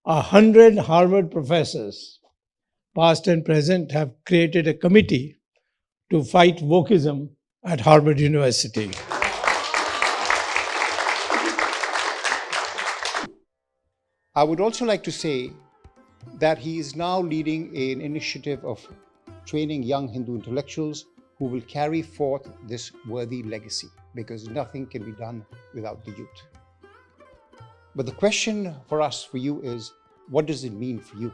100 Harvard professors, past and present, have created a committee to fight wokeism at Harvard University. I would also like to say that he is now leading an initiative of training young Hindu intellectuals who will carry forth this worthy legacy, because nothing can be done without the youth. But the question for us, for you, is what does it mean for you?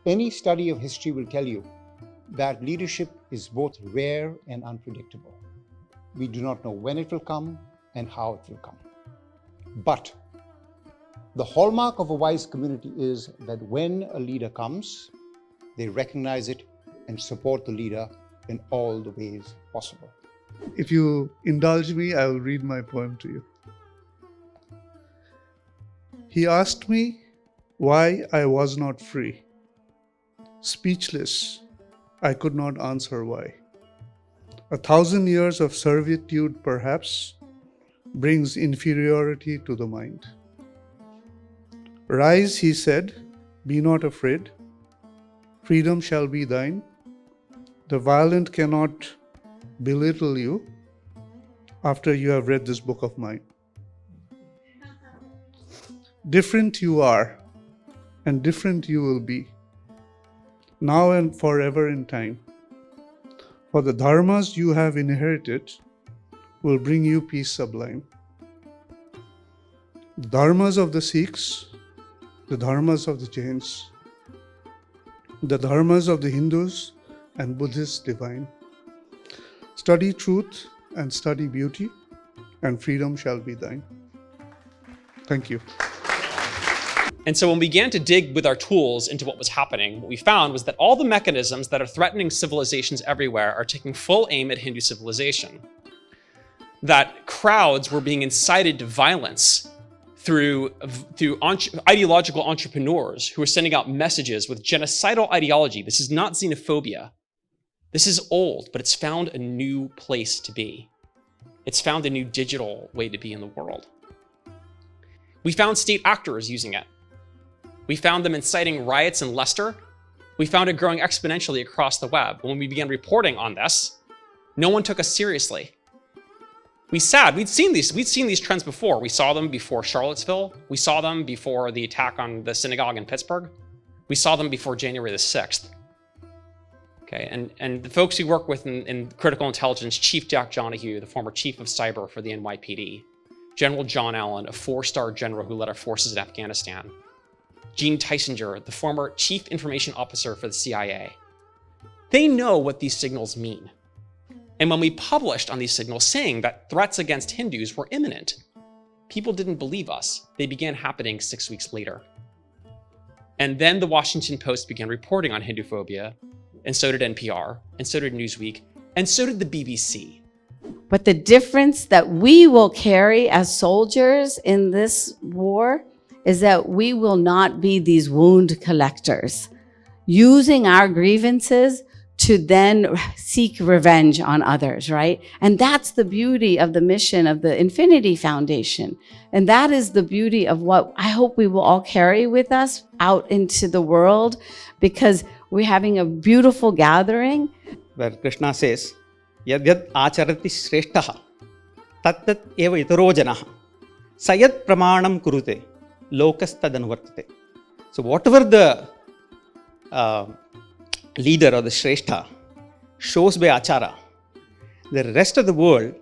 Any study of history will tell you that leadership is both rare and unpredictable. We do not know when it will come and how it will come. But the hallmark of a wise community is that when a leader comes, they recognize it and support the leader in all the ways possible. If you indulge me, I will read my poem to you. He asked me why I was not free. Speechless, I could not answer why. 1,000 years of servitude, perhaps, brings inferiority to the mind. Rise, he said, be not afraid. Freedom shall be thine. The violent cannot belittle you after you have read this book of mine. Different you are, and different you will be, now and forever in time. For the dharmas you have inherited will bring you peace sublime. The dharmas of the Sikhs, the dharmas of the Jains, the dharmas of the Hindus and Buddhists divine. Study truth and study beauty, and freedom shall be thine. Thank you. And so when we began to dig with our tools into what was happening, what we found was that all the mechanisms that are threatening civilizations everywhere are taking full aim at Hindu civilization. That crowds were being incited to violence through ideological entrepreneurs who are sending out messages with genocidal ideology. This is not xenophobia. This is old, but it's found a new place to be. It's found a new digital way to be in the world. We found state actors using it. We found them inciting riots in Leicester. We found it growing exponentially across the web. When we began reporting on this, no one took us seriously. We'd seen these trends before. We saw them before Charlottesville. We saw them before the attack on the synagogue in Pittsburgh. We saw them before January the 6th. Okay, and the folks we work with in critical intelligence, Chief Jack Donahue, the former chief of cyber for the NYPD, General John Allen, a 4-star general who led our forces in Afghanistan, Gene Tysinger, the former chief information officer for the CIA. They know what these signals mean. And when we published on these signals saying that threats against Hindus were imminent, people didn't believe us. They began happening 6 weeks later. And then the Washington Post began reporting on Hinduphobia, and so did NPR, and so did Newsweek, and so did the BBC. But the difference that we will carry as soldiers in this war is that we will not be these wound collectors, using our grievances to then seek revenge on others, right? And that's the beauty of the mission of the Infinity Foundation. And that is the beauty of what I hope we will all carry with us out into the world, because we're having a beautiful gathering. Where Krishna says, Yad yad acharati shreshtaha, tat tat eva itaro janaha, sayat pramanam kurute, lokas tadanvartate. So whatever the leader or the Shrestha shows by Achara, the rest of the world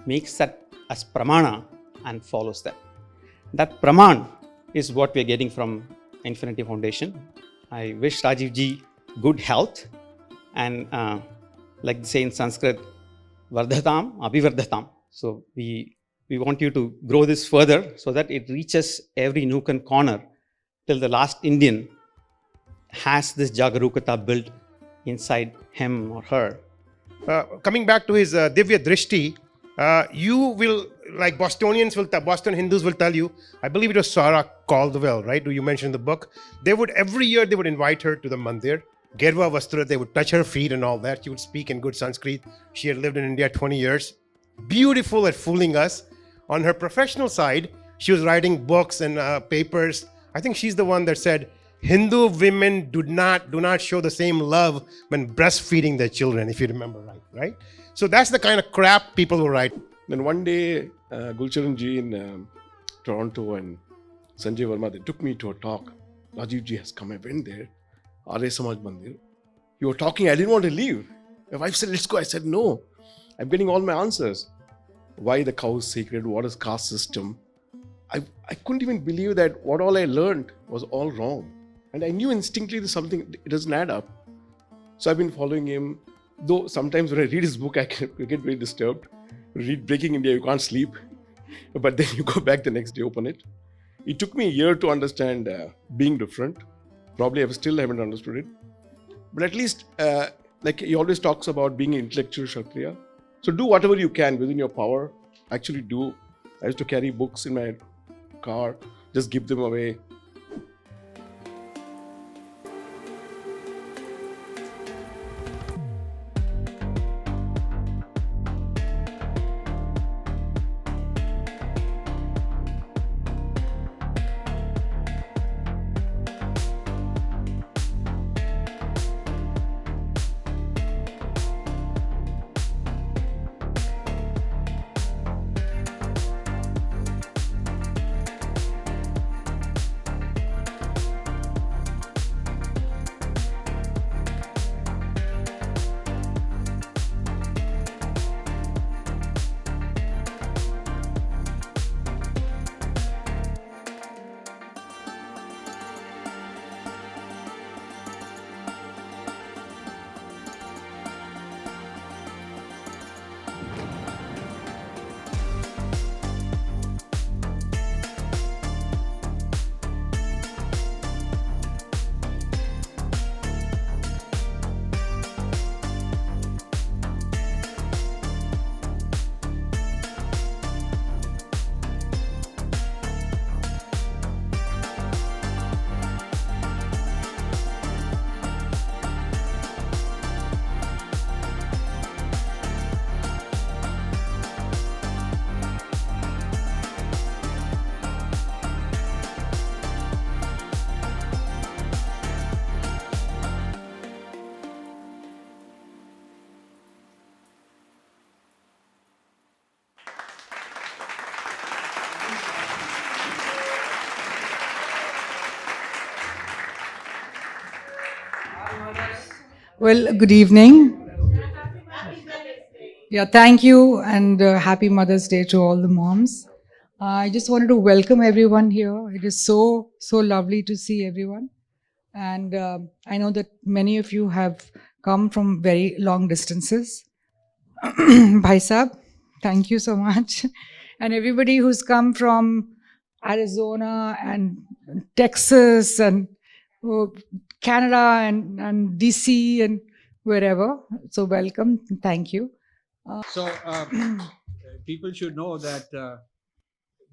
makes that as Pramana and follows that. That Praman is what we are getting from Infinity Foundation. I wish Rajiv ji good health, and like they say in Sanskrit, Vardhatam, Abhivardhatam. So we want you to grow this further so that it reaches every nook and corner till the last Indian has this Jagarukata built inside him or her. Coming back to his Divya Drishti, you will, like Boston Hindus will tell you, I believe it was Sarah Caldwell, right? You mentioned in the book. Every year they would invite her to the mandir. Gerva Vastra, they would touch her feet and all that. She would speak in good Sanskrit. She had lived in India 20 years. Beautiful at fooling us. On her professional side, she was writing books and papers I think she's the one that said, Hindu women do not show the same love when breastfeeding their children, if you remember right? So that's the kind of crap people will write. Then one day, Gulcharan ji in Toronto and Sanjay Verma, they took me to a talk. Rajiv ji has come. I went there, Arya Samaj Mandir. You were talking, I didn't want to leave. My wife said, let's go. I said, no. I'm getting all my answers. Why the cow is sacred? What is caste system? I couldn't even believe that what all I learned was all wrong. And I knew instinctively there's something, it doesn't add up. So I've been following him. Though sometimes when I read his book, I get very disturbed. Read Breaking India, you can't sleep. But then you go back the next day, open it. It took me a year to understand being different. Probably I still haven't understood it. But at least, like he always talks about being an intellectual Kshatriya. So do whatever you can within your power. Actually do. I used to carry books in my car, just give them away. Well, good evening. Yeah, thank you, and happy Mother's Day to all the moms. I just wanted to welcome everyone here. It is so lovely to see everyone. And I know that many of you have come from very long distances. Bhai Sahab, thank you so much. And everybody who's come from Arizona and Texas and Canada and DC and wherever. So welcome. Thank you. So people should know that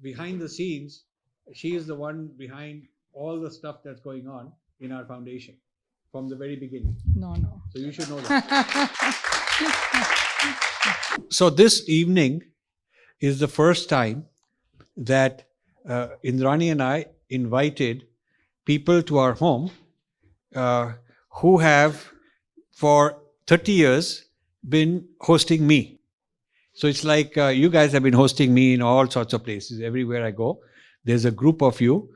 behind the scenes, she is the one behind all the stuff that's going on in our foundation from the very beginning. No. So you should know that. So this evening is the first time that Indrani and I invited people to our home who have for 30 years been hosting me. So it's like you guys have been hosting me in all sorts of places. Everywhere I go, there's a group of you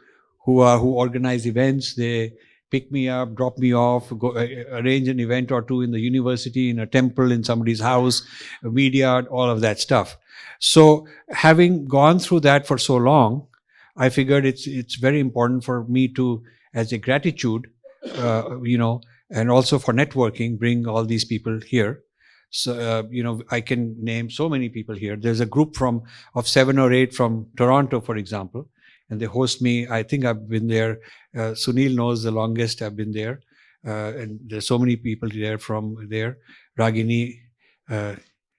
who organize events. They pick me up, drop me off, go arrange an event or two in the university, in a temple, in somebody's house, media, all of that stuff. So having gone through that for so long, I figured it's very important for me to, as a gratitude, and also for networking, bring all these people here. So, I can name so many people here. There's a group of 7 or 8 from Toronto, for example, and they host me. I think I've been there. Sunil knows the longest I've been there. And there's so many people there from there. Ragini,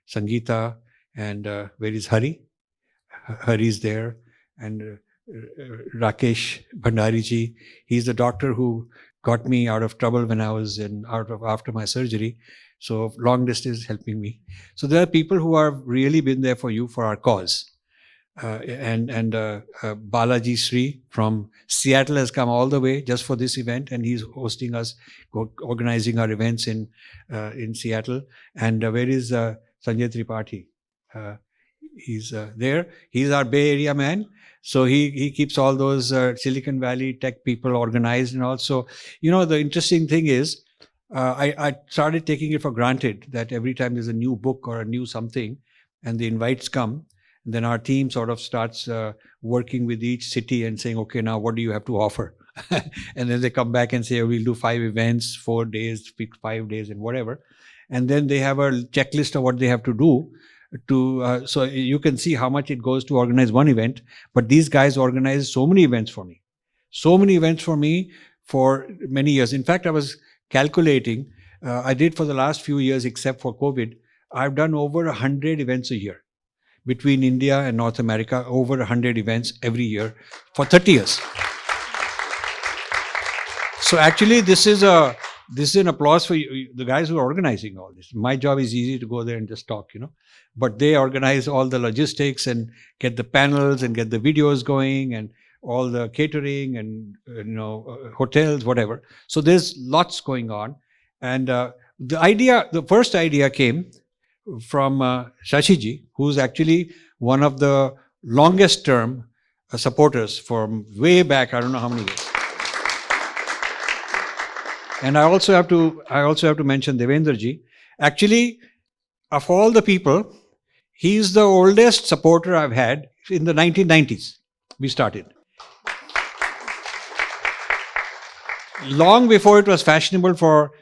Sangeeta, and where is Hari? Hari's there. And Rakesh Bhandari-ji. He's the doctor who got me out of trouble when I was after my surgery. So long distance is helping me. So there are people who have really been there for you for our cause. Balaji Sri from Seattle has come all the way just for this event, and he's hosting us, organizing our events in Seattle. And where is Sanjay Tripathi? He's there. He's our Bay Area man. So he keeps all those Silicon Valley tech people organized. And also, the interesting thing is, I started taking it for granted that every time there's a new book or a new something and the invites come, then our team sort of starts working with each city and saying, okay, now what do you have to offer? And then they come back and say, we'll do 5 events, 4 days, 5 days and whatever. And then they have a checklist of what they have to do. So you can see how much it goes to organize one event. But these guys organize so many events for me. So many events for me for many years. In fact, I was calculating, I did for the last few years, except for COVID, I've done over 100 events a year. Between India and North America, over 100 events every year for 30 years. So actually, this is an applause for you, the guys who are organizing all this. My job is easy to go there and just talk, But they organize all the logistics and get the panels and get the videos going and all the catering and hotels, whatever. So there's lots going on. And the first idea came from Shashiji, who's actually one of the longest term supporters from way back, I don't know how many years. And I also have to mention Devendraji. Actually, of all the people, he's the oldest supporter I've had. In the 1990s, we started. Long before it was fashionable for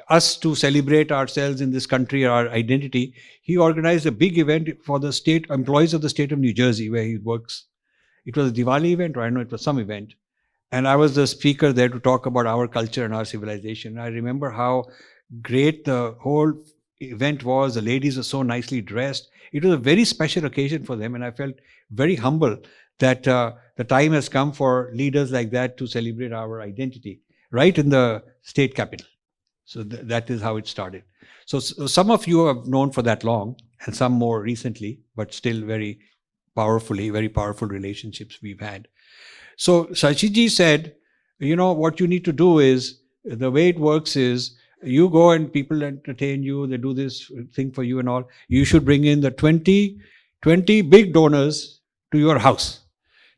us to celebrate ourselves in this country, our identity, he organized a big event for the state employees of the state of New Jersey, where he works. It was a Diwali event, or I know it was some event. And I was the speaker there to talk about our culture and our civilization. I remember how great the whole event was. The ladies were so nicely dressed. It was a very special occasion for them, and I felt very humble that the time has come for leaders like that to celebrate our identity, right in the state capital. So that is how it started. So some of you have known for that long, and some more recently, but still very powerful relationships we've had. So Shashiji said, what you need to do is, the way it works is, you go and people entertain you, they do this thing for you and all. You should bring in the 20 big donors to your house.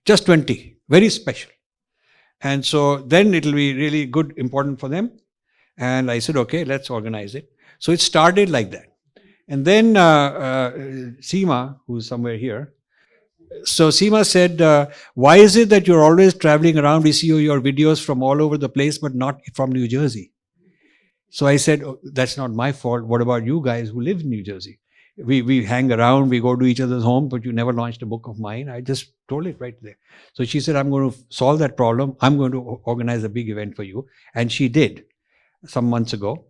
Just 20, very special. And so then it'll be really good, important for them. And I said, okay, let's organize it. So it started like that. And then Seema, who's somewhere here, so Seema said, why is it that you're always traveling around? We see your videos from all over the place, but not from New Jersey. So I said, oh, that's not my fault. What about you guys who live in New Jersey? We hang around, we go to each other's home, but you never launched a book of mine. I just told it right there. So she said, I'm going to solve that problem. I'm going to organize a big event for you. And she did some months ago.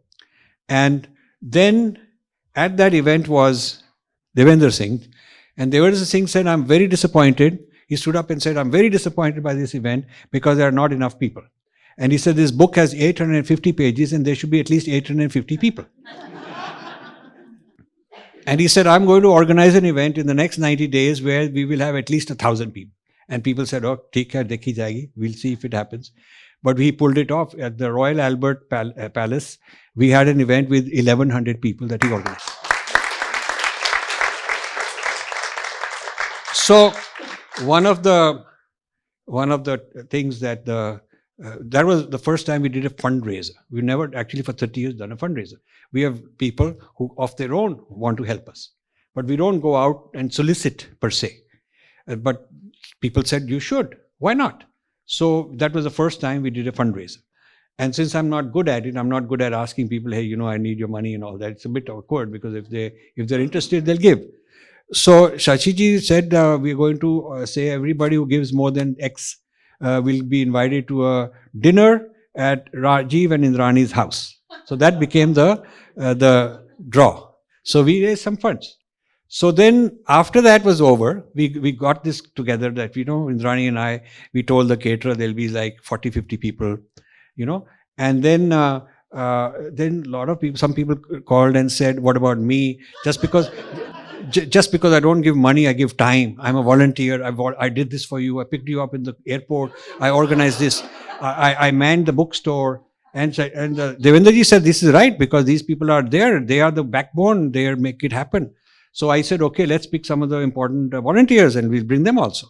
And then at that event was Devendra Singh. And Devendra Singh said, I'm very disappointed. He stood up and said, I'm very disappointed by this event because there are not enough people. And he said, this book has 850 pages and there should be at least 850 people. And he said, I'm going to organize an event in the next 90 days where we will have at least 1,000 people. And people said, oh, theek hai, dekhi jayegi. We'll see if it happens. But he pulled it off. At the Royal Albert Palace, we had an event with 1,100 people that he organized. So one of the things that that was the first time we did a fundraiser. We never actually for 30 years done a fundraiser. We have people who of their own want to help us, but we don't go out and solicit per se. But people said, you should. Why not? So that was the first time we did a fundraiser. And since I'm not good at it, I'm not good at asking people, hey, I need your money and all that. It's a bit awkward because if they're interested, they'll give. So Shashiji said, we're going to say everybody who gives more than X will be invited to a dinner at Rajiv and Indrani's house. So that became the draw. So we raised some funds. So then after that was over, we got this together that, Indrani and I, we told the caterer there'll be like 40, 50 people, and then a lot of people, some people called and said, what about me? Just because just because I don't give money, I give time. I'm a volunteer. I did this for you. I picked you up in the airport. I organized this. I manned the bookstore. And Devendraji said, this is right, because these people are there. They are the backbone. They make it happen. So I said, okay, let's pick some of the important volunteers and we'll bring them also.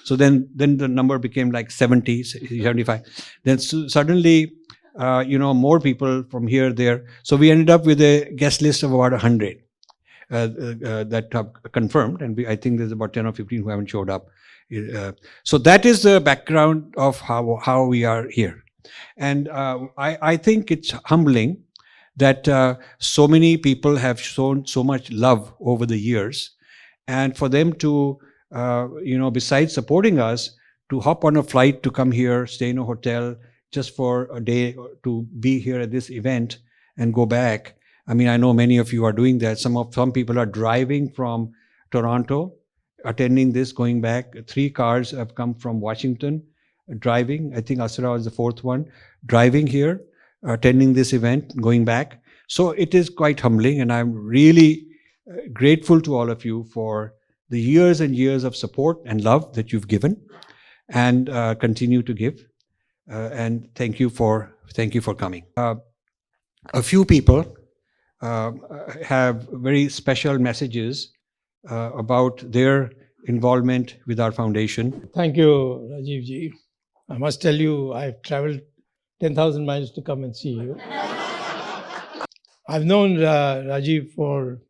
So then the number became like 70, 75. Then suddenly, more people from here, there. So we ended up with a guest list of about 100 that have confirmed. And I think there's about 10 or 15 who haven't showed up. So that is the background of how we are here. And I think it's humbling that so many people have shown so much love over the years. And for them to, besides supporting us, to hop on a flight to come here, stay in a hotel just for a day to be here at this event and go back. I mean, I know many of you are doing that. Some people are driving from Toronto, attending this, going back. 3 cars have come from Washington, driving. I think Asra was the 4th one, driving here, attending this event, going back. So it is quite humbling, and I'm really grateful to all of you for the years and years of support and love that you've given and continue to give. And thank you for coming. A few people have very special messages about their involvement with our foundation. Thank you, Rajiv ji. I must tell you, I've traveled 10,000 miles to come and see you. I've known Rajiv for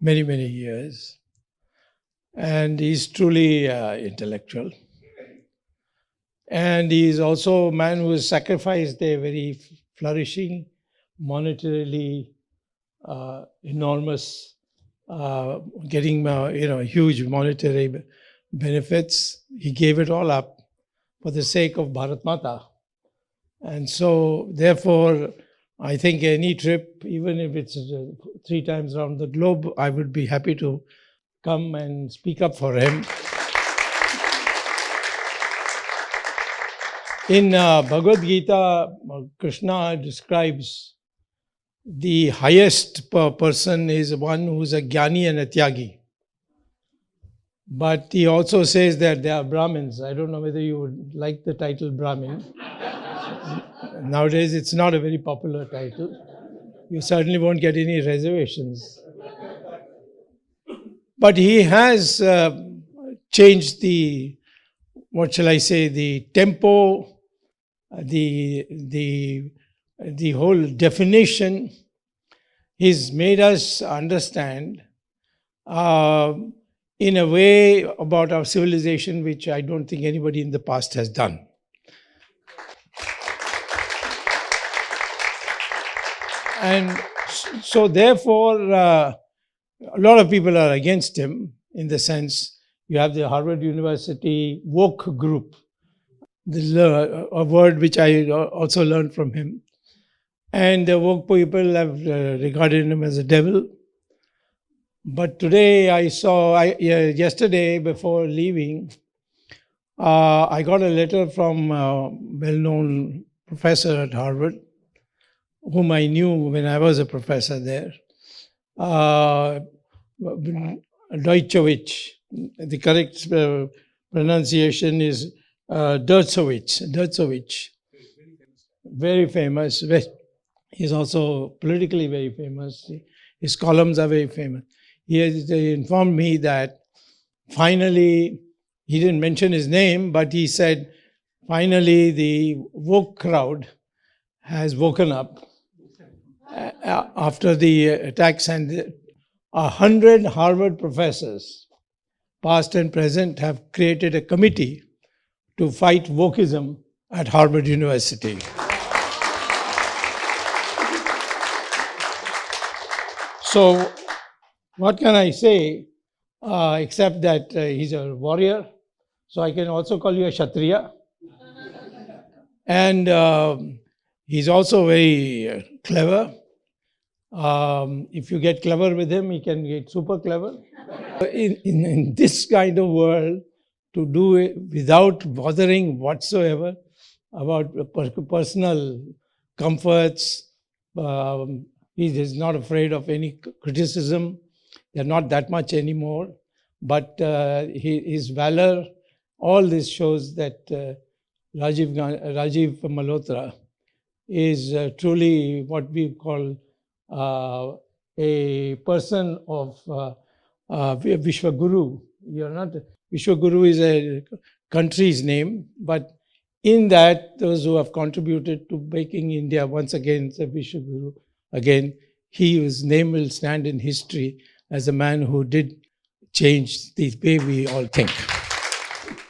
many, many years, and he's truly intellectual. And he's also a man who has sacrificed a very flourishing, monetarily enormous, getting huge monetary benefits. He gave it all up for the sake of Bharat Mata. And so, therefore, I think any trip, even if it's 3 times around the globe, I would be happy to come and speak up for him. In Bhagavad Gita, Krishna describes the highest person is one who is a jnani and a tyagi. But he also says that there are Brahmins. I don't know whether you would like the title Brahmin. Nowadays, it's not a very popular title. You certainly won't get any reservations. But he has changed the tempo, the whole definition. He's made us understand in a way about our civilization, which I don't think anybody in the past has done. And so therefore, a lot of people are against him, in the sense you have the Harvard University woke group, a word which I also learned from him. And the woke people have regarded him as a devil. But today yesterday before leaving, I got a letter from a well-known professor at Harvard, whom I knew when I was a professor there, Deutschowitz. The correct pronunciation is Dershowitz. Very famous. He's also politically very famous. His columns are very famous. He informed me that finally, he didn't mention his name, but he said, finally the woke crowd has woken up after the attacks, and 100 Harvard professors, past and present, have created a committee to fight wokeism at Harvard University. So, what can I say except that he's a warrior, so I can also call you a Kshatriya. And he's also very clever. If you get clever with him, he can get super clever. In this kind of world, to do it without bothering whatsoever about personal comforts, he is not afraid of any criticism. They're not that much anymore, but his valor, all this shows that Rajiv Malhotra is truly what we call a person of Vishwaguru. You're not Vishwaguru is a country's name, but in that, those who have contributed to making India once again the Vishwaguru again, his name will stand in history as a man who did change the way we all think.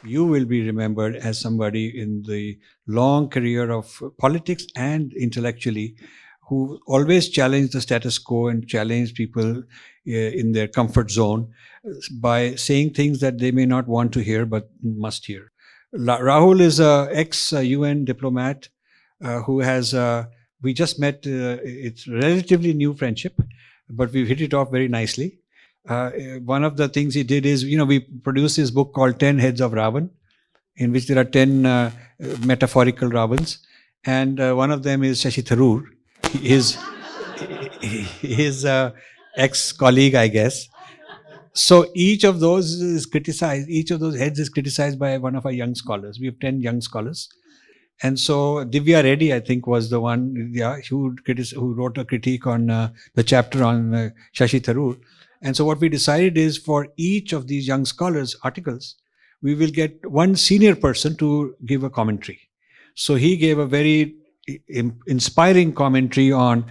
You will be remembered as somebody in the long career of politics and intellectually who always challenged the status quo and challenged people in their comfort zone by saying things that they may not want to hear but must hear. Rahul is an ex-UN diplomat who has, we just met, it's relatively new friendship, but we've hit it off very nicely. One of the things he did is, we produced this book called 10 Heads of Ravan, in which there are 10 metaphorical Ravans. And one of them is Shashi Tharoor, his ex-colleague, I guess. So each of those is criticized, each of those heads is criticized by one of our young scholars. We have 10 young scholars. And so Divya Reddy, I think, was the one who wrote a critique on the chapter on Shashi Tharoor. And so what we decided is for each of these young scholars' articles, we will get one senior person to give a commentary. So he gave a very inspiring commentary on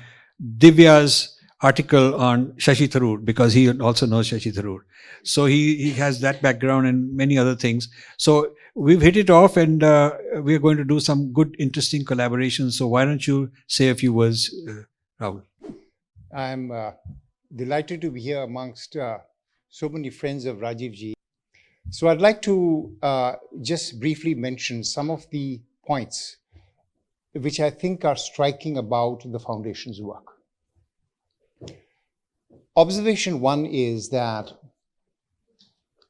Divya's article on Shashi Tharoor, because he also knows Shashi Tharoor. So he has that background and many other things. So we've hit it off, and we're going to do some good, interesting collaborations. So why don't you say a few words, Rahul? I'm delighted to be here amongst so many friends of Rajiv ji. So I'd like to just briefly mention some of the points which I think are striking about the Foundation's work. Observation one is that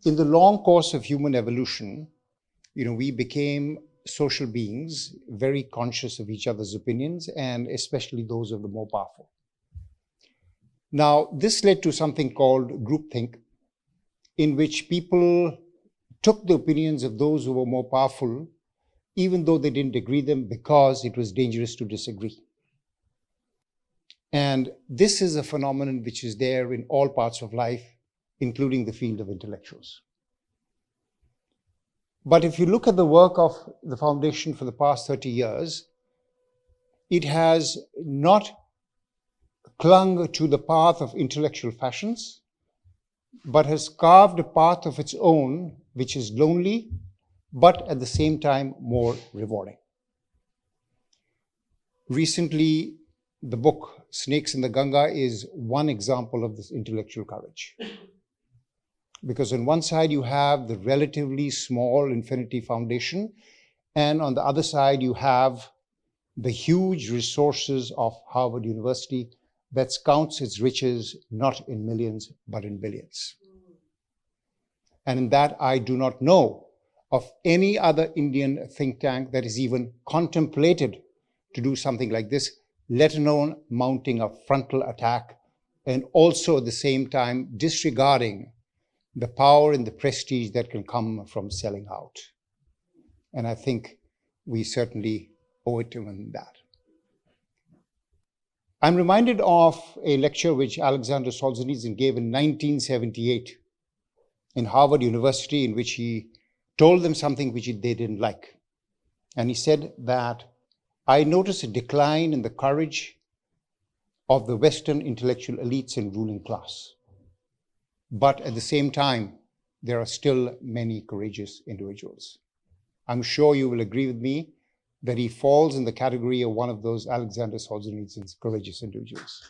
in the long course of human evolution, we became social beings, very conscious of each other's opinions, and especially those of the more powerful. Now, this led to something called groupthink, in which people took the opinions of those who were more powerful, even though they didn't agree them, because it was dangerous to disagree. And this is a phenomenon which is there in all parts of life, including the field of intellectuals. But if you look at the work of the Foundation for the past 30 years, it has not clung to the path of intellectual fashions, but has carved a path of its own, which is lonely, but at the same time more rewarding. Recently, the book Snakes in the Ganga is one example of this intellectual courage. Because on one side you have the relatively small Infinity Foundation, and on the other side you have the huge resources of Harvard University that counts its riches not in millions but in billions. And in that, I do not know of any other Indian think tank that is even contemplated to do something like this, let alone mounting a frontal attack, and also at the same time disregarding the power and the prestige that can come from selling out. And I think we certainly owe it to him that. I'm reminded of a lecture which Alexander Solzhenitsyn gave in 1978 in Harvard University, in which he told them something which they didn't like. And he said that, I notice a decline in the courage of the Western intellectual elites and ruling class. But at the same time, there are still many courageous individuals. I'm sure you will agree with me that he falls in the category of one of those Alexander Solzhenitsyn's courageous individuals.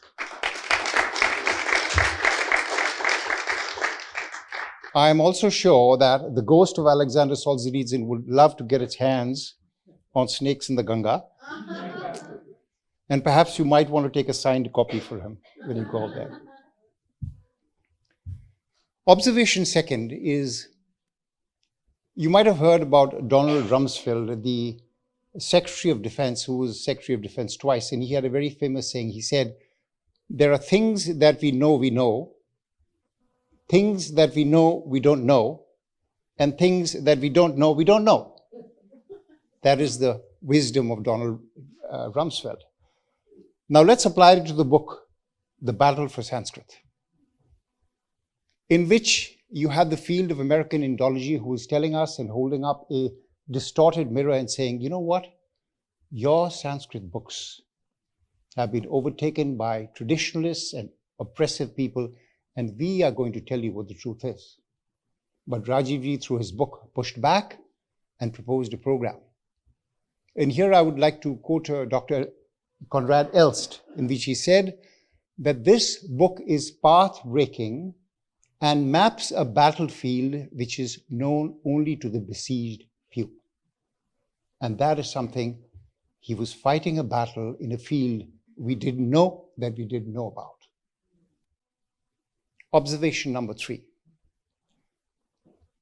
I am also sure that the ghost of Alexander Solzhenitsyn would love to get its hands on Snakes in the Ganga. And perhaps you might want to take a signed copy for him when you go there. Observation second is, you might have heard about Donald Rumsfeld, the Secretary of Defense, who was Secretary of Defense twice, and he had a very famous saying. He said, there are things that we know, things that we know we don't know, and things that we don't know we don't know. That is the wisdom of Donald Rumsfeld. Now let's apply it to the book, The Battle for Sanskrit, in which you have the field of American Indology who is telling us and holding up a distorted mirror and saying, you know what? Your Sanskrit books have been overtaken by traditionalists and oppressive people, and we are going to tell you what the truth is. But Rajivji, through his book, pushed back and proposed a program. And here I would like to quote Dr. Konrad Elst, in which he said that this book is path-breaking and maps a battlefield which is known only to the besieged few. And that is something, he was fighting a battle in a field we didn't know that we didn't know about. Observation number 3.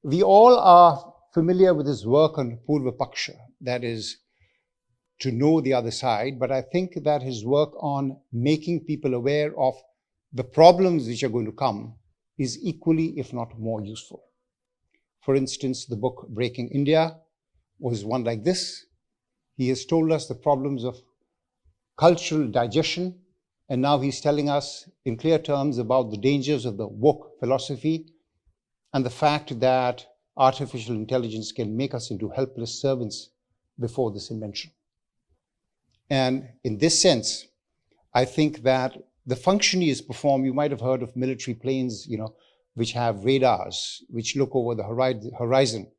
We all are familiar with his work on Purva Paksha, that is, to know the other side, but I think that his work on making people aware of the problems which are going to come is equally, if not more, useful. For instance, the book Breaking India was one like this. He has told us the problems of cultural digestion, and now he's telling us in clear terms about the dangers of the woke philosophy and the fact that artificial intelligence can make us into helpless servants before this invention. And in this sense, I think that the function he has performed, you might have heard of military planes, which have radars, which look over the horizon.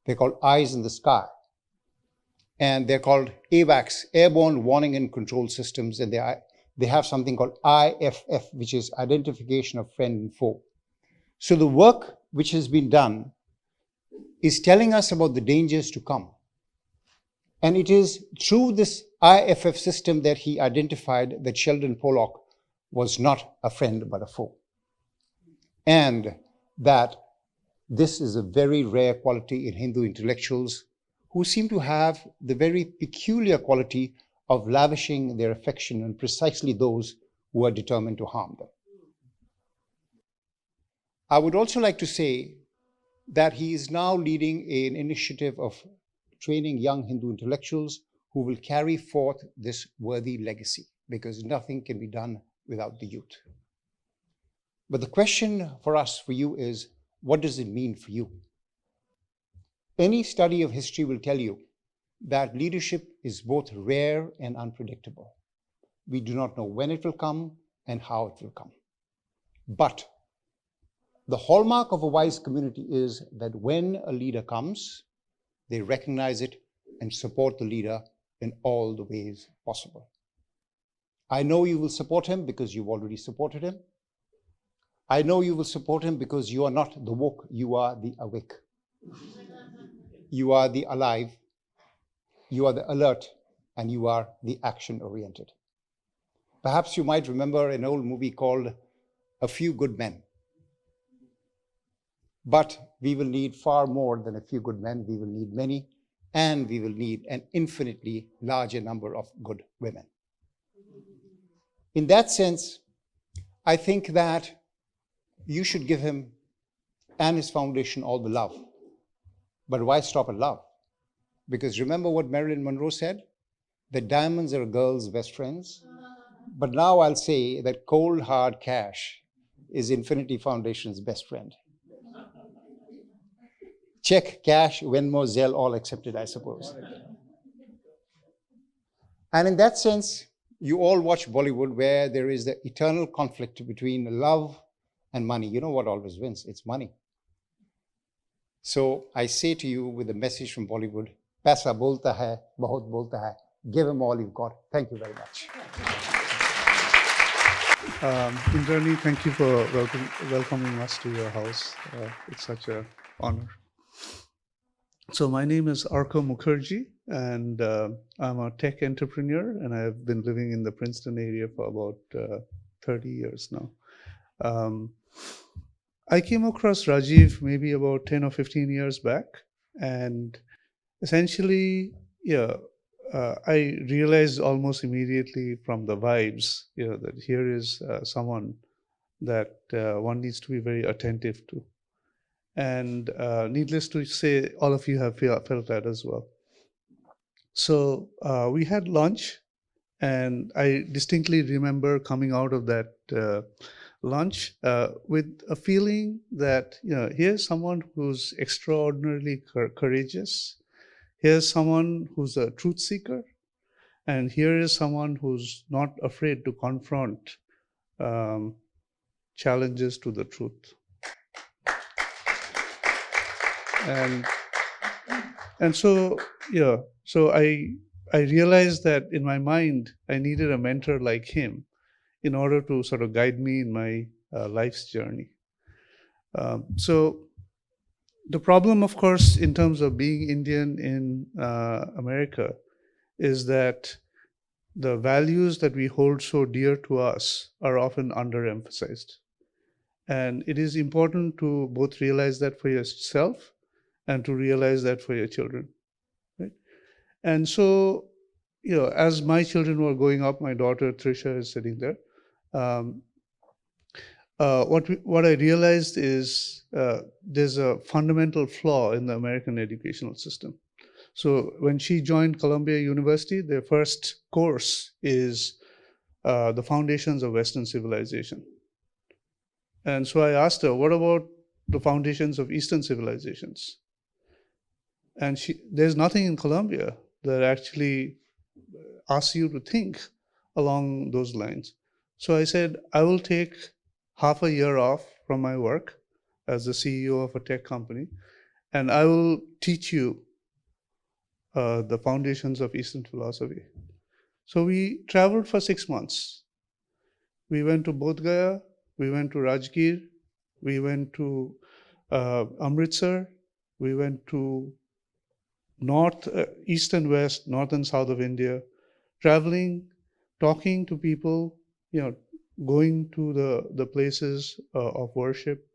They're called eyes in the sky. And they're called AWACS, Airborne Warning and Control Systems. And they have something called IFF, which is Identification of Friend and Foe. So the work which has been done is telling us about the dangers to come. And it is through this IFF system that he identified that Sheldon Pollock was not a friend but a foe. And that this is a very rare quality in Hindu intellectuals who seem to have the very peculiar quality of lavishing their affection on precisely those who are determined to harm them. I would also like to say that he is now leading an initiative of training young Hindu intellectuals who will carry forth this worthy legacy, because nothing can be done without the youth. But the question for us, for you, is what does it mean for you? Any study of history will tell you that leadership is both rare and unpredictable. We do not know when it will come and how it will come. But the hallmark of a wise community is that when a leader comes, they recognize it and support the leader in all the ways possible. I know you will support him because you've already supported him. I know you will support him because you are not the woke, you are the awake. You are the alive, you are the alert, and you are the action-oriented. Perhaps you might remember an old movie called A Few Good Men. But we will need far more than a few good men. We will need many, and we will need an infinitely larger number of good women. In that sense, I think that you should give him and his foundation all the love. But why stop at love? Because remember what Marilyn Monroe said? That diamonds are a girl's best friends. But now I'll say that cold, hard cash is Infinity Foundation's best friend. Check, cash, Venmo, Zelle, all accepted, I suppose. And in that sense, you all watch Bollywood, where there is the eternal conflict between love and money. You know what always wins? It's money. So I say to you with a message from Bollywood, Paisa bolta hai, bahut bolta hai. Give him all you've got. Thank you very much. Indrani, thank you for welcoming us to your house. It's such an honor. So my name is Arko Mukherjee, and I'm a tech entrepreneur, and I've been living in the Princeton area for about 30 years now. I came across Rajiv maybe about 10 or 15 years back, and essentially, I realized almost immediately from the vibes, that here is someone that one needs to be very attentive to. And needless to say, all of you have felt that as well. So we had lunch, and I distinctly remember coming out of that lunch with a feeling that, here's someone who's extraordinarily courageous. Here's someone who's a truth seeker. And here is someone who's not afraid to confront challenges to the truth. And so, so I realized that in my mind, I needed a mentor like him in order to sort of guide me in my life's journey. So the problem, of course, in terms of being Indian in America is that the values that we hold so dear to us are often underemphasized. And it is important to both realize that for yourself and to realize that for your children, right? And so, as my children were growing up, my daughter Trisha is sitting there. What I realized is there's a fundamental flaw in the American educational system. So when she joined Columbia University, their first course is the foundations of Western civilization. And so I asked her, what about the foundations of Eastern civilizations? And there's nothing in Columbia that actually asks you to think along those lines. So I said, I will take half a year off from my work as the CEO of a tech company, and I will teach you the foundations of Eastern philosophy. So we traveled for 6 months. We went to Bodh Gaya, we went to Rajgir, we went to Amritsar, we went to north, east and west, north and south of India, traveling, talking to people, going to the places of worship,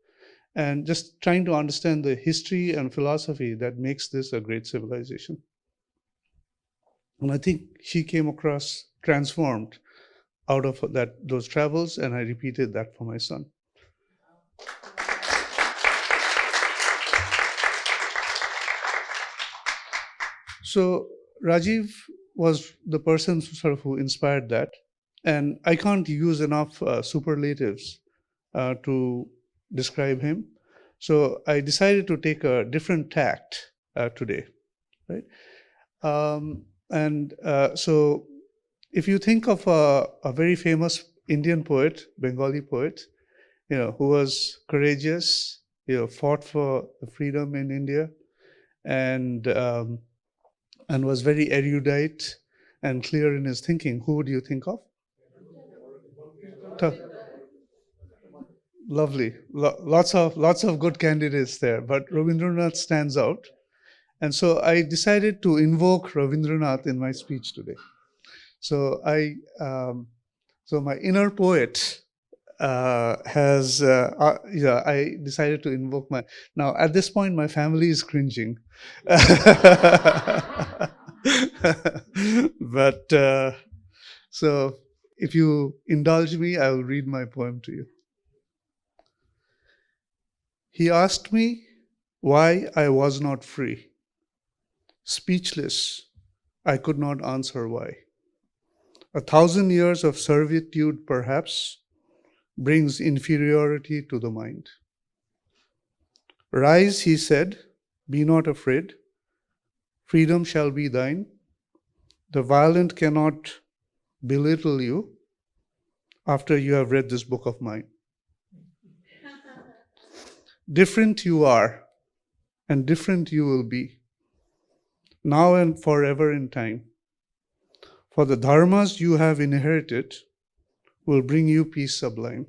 and just trying to understand the history and philosophy that makes this a great civilization. And I think she came across transformed out of those travels, and I repeated that for my son. So Rajiv was the person who inspired that. And I can't use enough superlatives to describe him. So I decided to take a different tact today, right? So if you think of a very famous Indian poet, Bengali poet, who was courageous, fought for the freedom in India, and was very erudite and clear in his thinking, who would you think of? Lovely. Lots of good candidates there, but Rabindranath stands out. And so I decided to invoke Rabindranath in my speech today. So so my inner poet has, I decided to invoke now at this point, my family is cringing. But, so if you indulge me, I will read my poem to you. He asked me why I was not free. Speechless, I could not answer why. 1,000 years of servitude, perhaps, brings inferiority to the mind. Rise, he said, be not afraid. Freedom shall be thine. The violent cannot belittle you after you have read this book of mine. Different you are, and different you will be, now and forever in time. For the dharmas you have inherited will bring you peace sublime.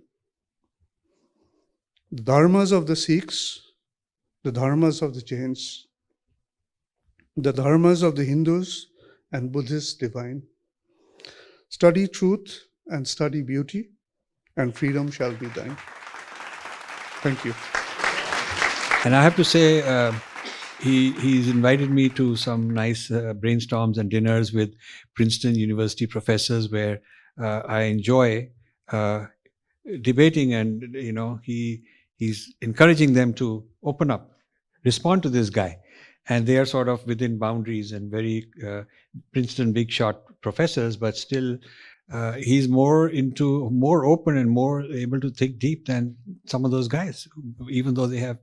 The dharmas of the Sikhs, the dharmas of the Jains, the dharmas of the Hindus and Buddhists divine. Study truth and study beauty, and freedom shall be thine. Thank you. And I have to say, he's invited me to some nice brainstorms and dinners with Princeton University professors where I enjoy debating, and he's encouraging them to open up, respond to this guy. And they are sort of within boundaries and very Princeton big shot professors, but still he's more open and more able to think deep than some of those guys, even though they have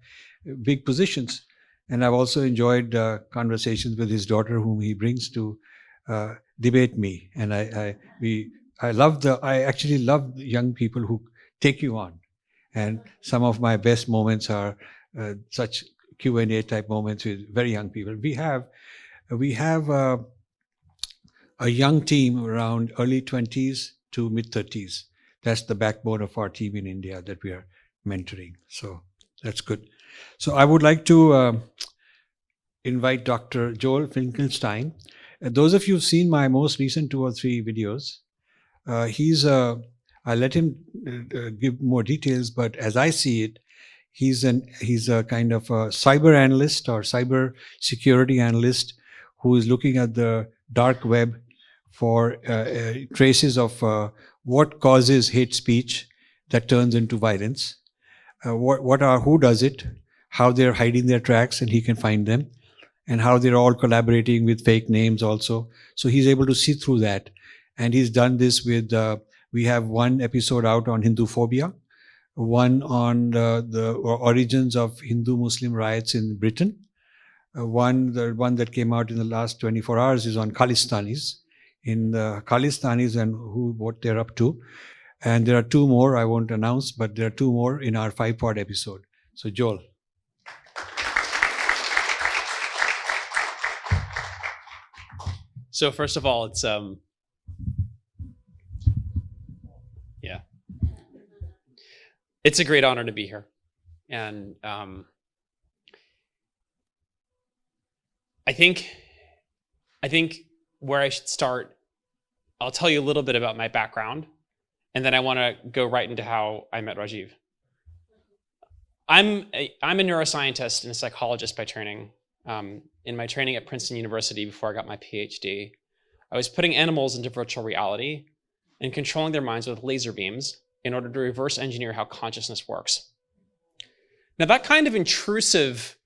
big positions. And I've also enjoyed conversations with his daughter, whom he brings to debate me. And I actually love young people who take you on. And some of my best moments are such Q&A type moments with very young people. We have a young team around early 20s to mid 30s. That's the backbone of our team in India that we are mentoring. So that's good. So I would like to invite Dr. Joel Finkelstein. Those of you who've seen my most recent 2 or 3 videos, I'll let him give more details, but as I see it, he's a kind of a cyber analyst or cyber security analyst who is looking at the dark web for traces of what causes hate speech that turns into violence, who does it, how they're hiding their tracks and he can find them, and how they're all collaborating with fake names also. So he's able to see through that. And he's done this with, we have one episode out on Hinduphobia, one on the origins of Hindu-Muslim riots in Britain. The one that came out in the last 24 hours is on Khalistanis, in the Khalistanis and what they're up to. And there are 2 more I won't announce, but there are 2 more in our 5-part episode. So Joel. So first of all, it's it's a great honor to be here, and I think where I should start, I'll tell you a little bit about my background, and then I want to go right into how I met Rajiv. I'm a neuroscientist and a psychologist by training. In my training at Princeton University before I got my PhD, I was putting animals into virtual reality and controlling their minds with laser beams in order to reverse engineer how consciousness works. Now that kind of intrusive,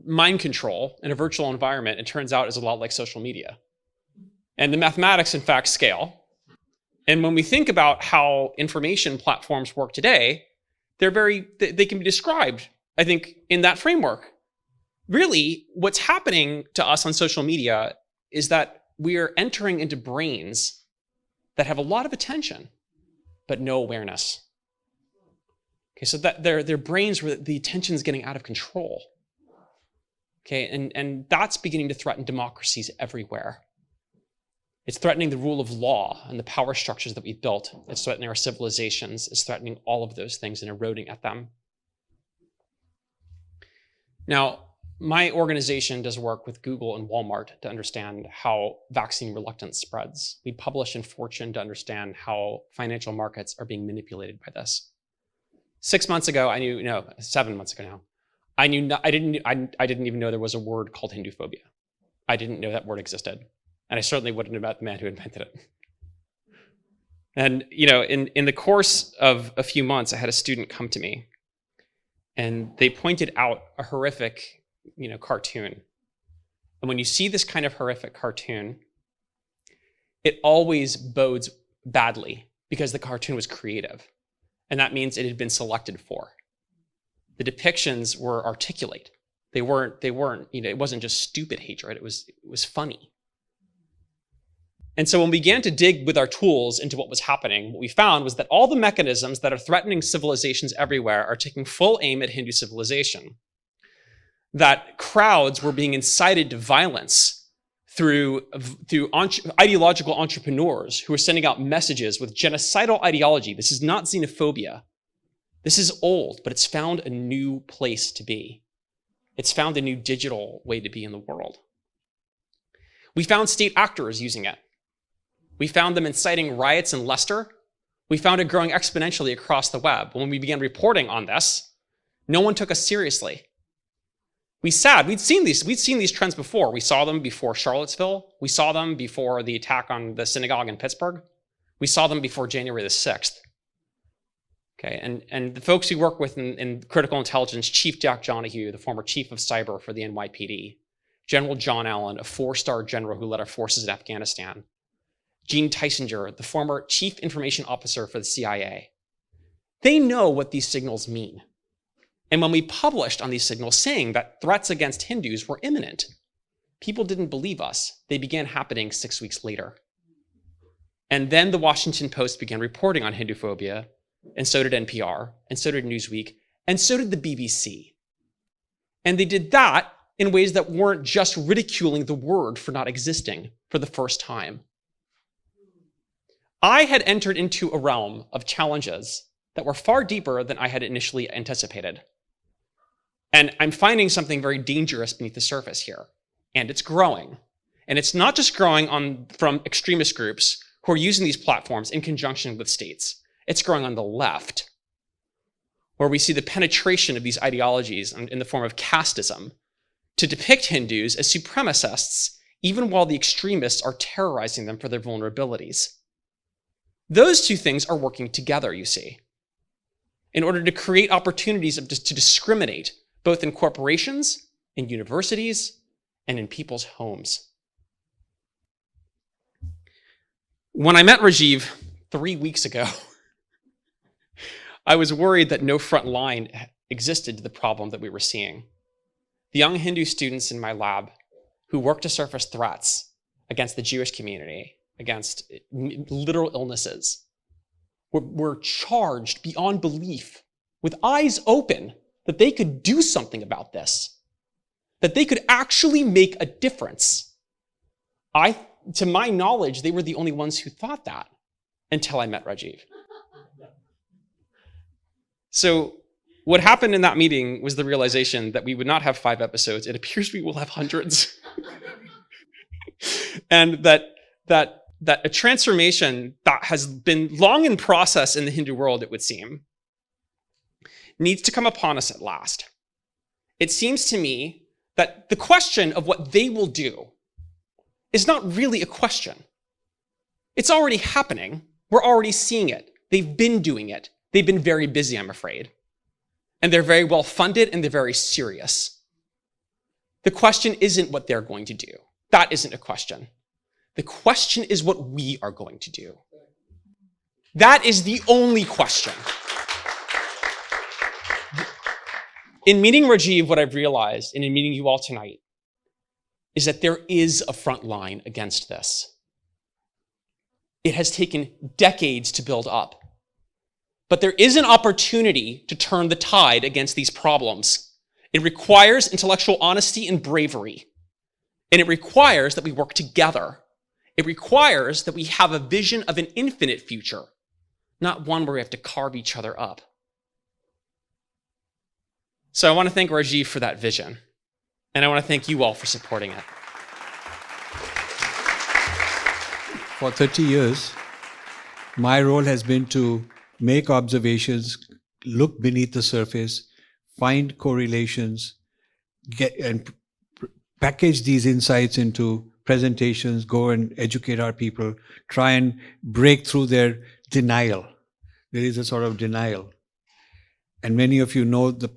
mind control in a virtual environment, it turns out, is a lot like social media. And the mathematics, in fact, scale. And when we think about how information platforms work today, they can be described, I think, in that framework. Really, what's happening to us on social media is that we are entering into brains that have a lot of attention, but no awareness. Okay, so that they're brains where the attention is getting out of control. Okay, and that's beginning to threaten democracies everywhere. It's threatening the rule of law and the power structures that we've built. It's threatening our civilizations. It's threatening all of those things and eroding at them. Now, my organization does work with Google and Walmart to understand how vaccine reluctance spreads. We publish in Fortune to understand how financial markets are being manipulated by this. 7 months ago now, I didn't even know there was a word called Hinduphobia. I didn't know that word existed. And I certainly wouldn't have met the man who invented it. And in the course of a few months, I had a student come to me and they pointed out a horrific cartoon. And when you see this kind of horrific cartoon, it always bodes badly because the cartoon was creative. And that means it had been selected for. The depictions were articulate. They weren't, it wasn't just stupid hatred, it was funny. And so when we began to dig with our tools into what was happening, what we found was that all the mechanisms that are threatening civilizations everywhere are taking full aim at Hindu civilization. That crowds were being incited to violence through ideological entrepreneurs who are sending out messages with genocidal ideology. This is not xenophobia. This is old, but it's found a new place to be. It's found a new digital way to be in the world. We found state actors using it. We found them inciting riots in Leicester. We found it growing exponentially across the web. When we began reporting on this, no one took us seriously. We'd seen these trends before. We saw them before Charlottesville. We saw them before the attack on the synagogue in Pittsburgh. We saw them before January the 6th. Okay, and the folks we work with in critical intelligence, Chief Jack Donahue, the former chief of cyber for the NYPD, General John Allen, a 4-star general who led our forces in Afghanistan, Gene Tysinger, the former chief information officer for the CIA. They know what these signals mean. And when we published on these signals saying that threats against Hindus were imminent, people didn't believe us. They began happening 6 weeks later. And then the Washington Post began reporting on Hinduphobia, and so did NPR, and so did Newsweek, and so did the BBC. And they did that in ways that weren't just ridiculing the word for not existing for the first time. I had entered into a realm of challenges that were far deeper than I had initially anticipated. And I'm finding something very dangerous beneath the surface here. And it's growing. And it's not just growing from extremist groups who are using these platforms in conjunction with states. It's growing on the left, where we see the penetration of these ideologies in the form of casteism to depict Hindus as supremacists, even while the extremists are terrorizing them for their vulnerabilities. Those two things are working together, you see, in order to create opportunities to discriminate, both in corporations, in universities, and in people's homes. When I met Rajiv 3 weeks ago, I was worried that no front line existed to the problem that we were seeing. The young Hindu students in my lab who worked to surface threats against the Jewish community, against literal illnesses, were charged beyond belief, with eyes open, that they could do something about this, that they could actually make a difference. To my knowledge, they were the only ones who thought that until I met Rajiv. So what happened in that meeting was the realization that we would not have 5 episodes. It appears we will have hundreds. And that a transformation that has been long in process in the Hindu world, it would seem, needs to come upon us at last. It seems to me that the question of what they will do is not really a question. It's already happening. We're already seeing it. They've been doing it. They've been very busy, I'm afraid. And they're very well funded and they're very serious. The question isn't what they're going to do. That isn't a question. The question is what we are going to do. That is the only question. In meeting Rajiv, what I've realized, and in meeting you all tonight, is that there is a front line against this. It has taken decades to build up. But there is an opportunity to turn the tide against these problems. It requires intellectual honesty and bravery. And it requires that we work together. It requires that we have a vision of an infinite future, not one where we have to carve each other up. So I want to thank Rajiv for that vision. And I want to thank you all for supporting it. For 30 years, my role has been to make observations, look beneath the surface, find correlations, package these insights into presentations, go and educate our people, try and break through their denial. There is a sort of denial. And many of you know the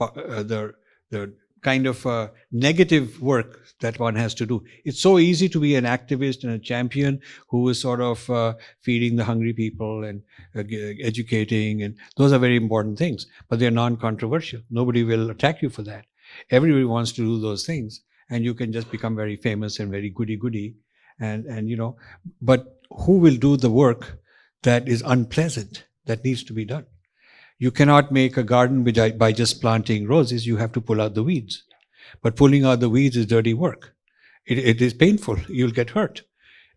kind of negative work that one has to do. It's so easy to be an activist and a champion who is sort of feeding the hungry people and educating, and those are very important things, but they're non-controversial. Nobody will attack you for that. Everybody wants to do those things, and you can just become very famous and very goody-goody, and you know, but who will do the work that is unpleasant, that needs to be done? You cannot make a garden by just planting roses. You have to pull out the weeds. But pulling out the weeds is dirty work. It is painful. You'll get hurt.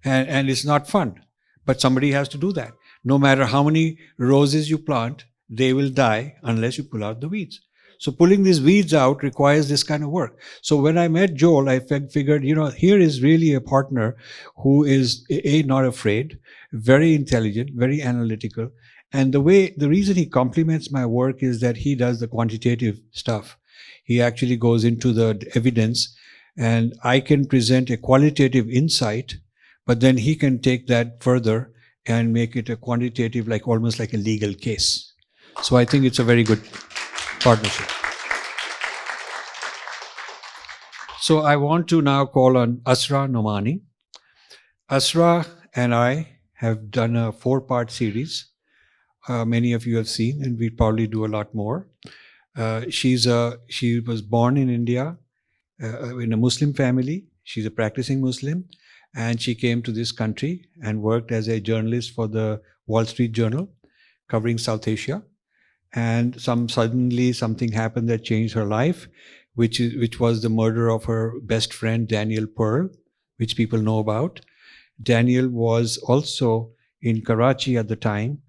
And it's not fun. But somebody has to do that. No matter how many roses you plant, they will die unless you pull out the weeds. So pulling these weeds out requires this kind of work. So when I met Joel, I figured, you know, here is really a partner who is not afraid, very intelligent, very analytical. And the reason he complements my work is that he does the quantitative stuff. He actually goes into the evidence, and I can present a qualitative insight, but then he can take that further and make it a quantitative, like almost like a legal case. So I think it's a very good partnership. So I want to now call on Asra Nomani. Asra and I have done a 4-part series. Many of you have seen, and we'll probably do a lot more. She was born in India in a Muslim family. She's a practicing Muslim, and she came to this country and worked as a journalist for the Wall Street Journal, covering South Asia. And suddenly something happened that changed her life, which was the murder of her best friend Daniel Pearl, which people know about. Daniel was also in Karachi at the time,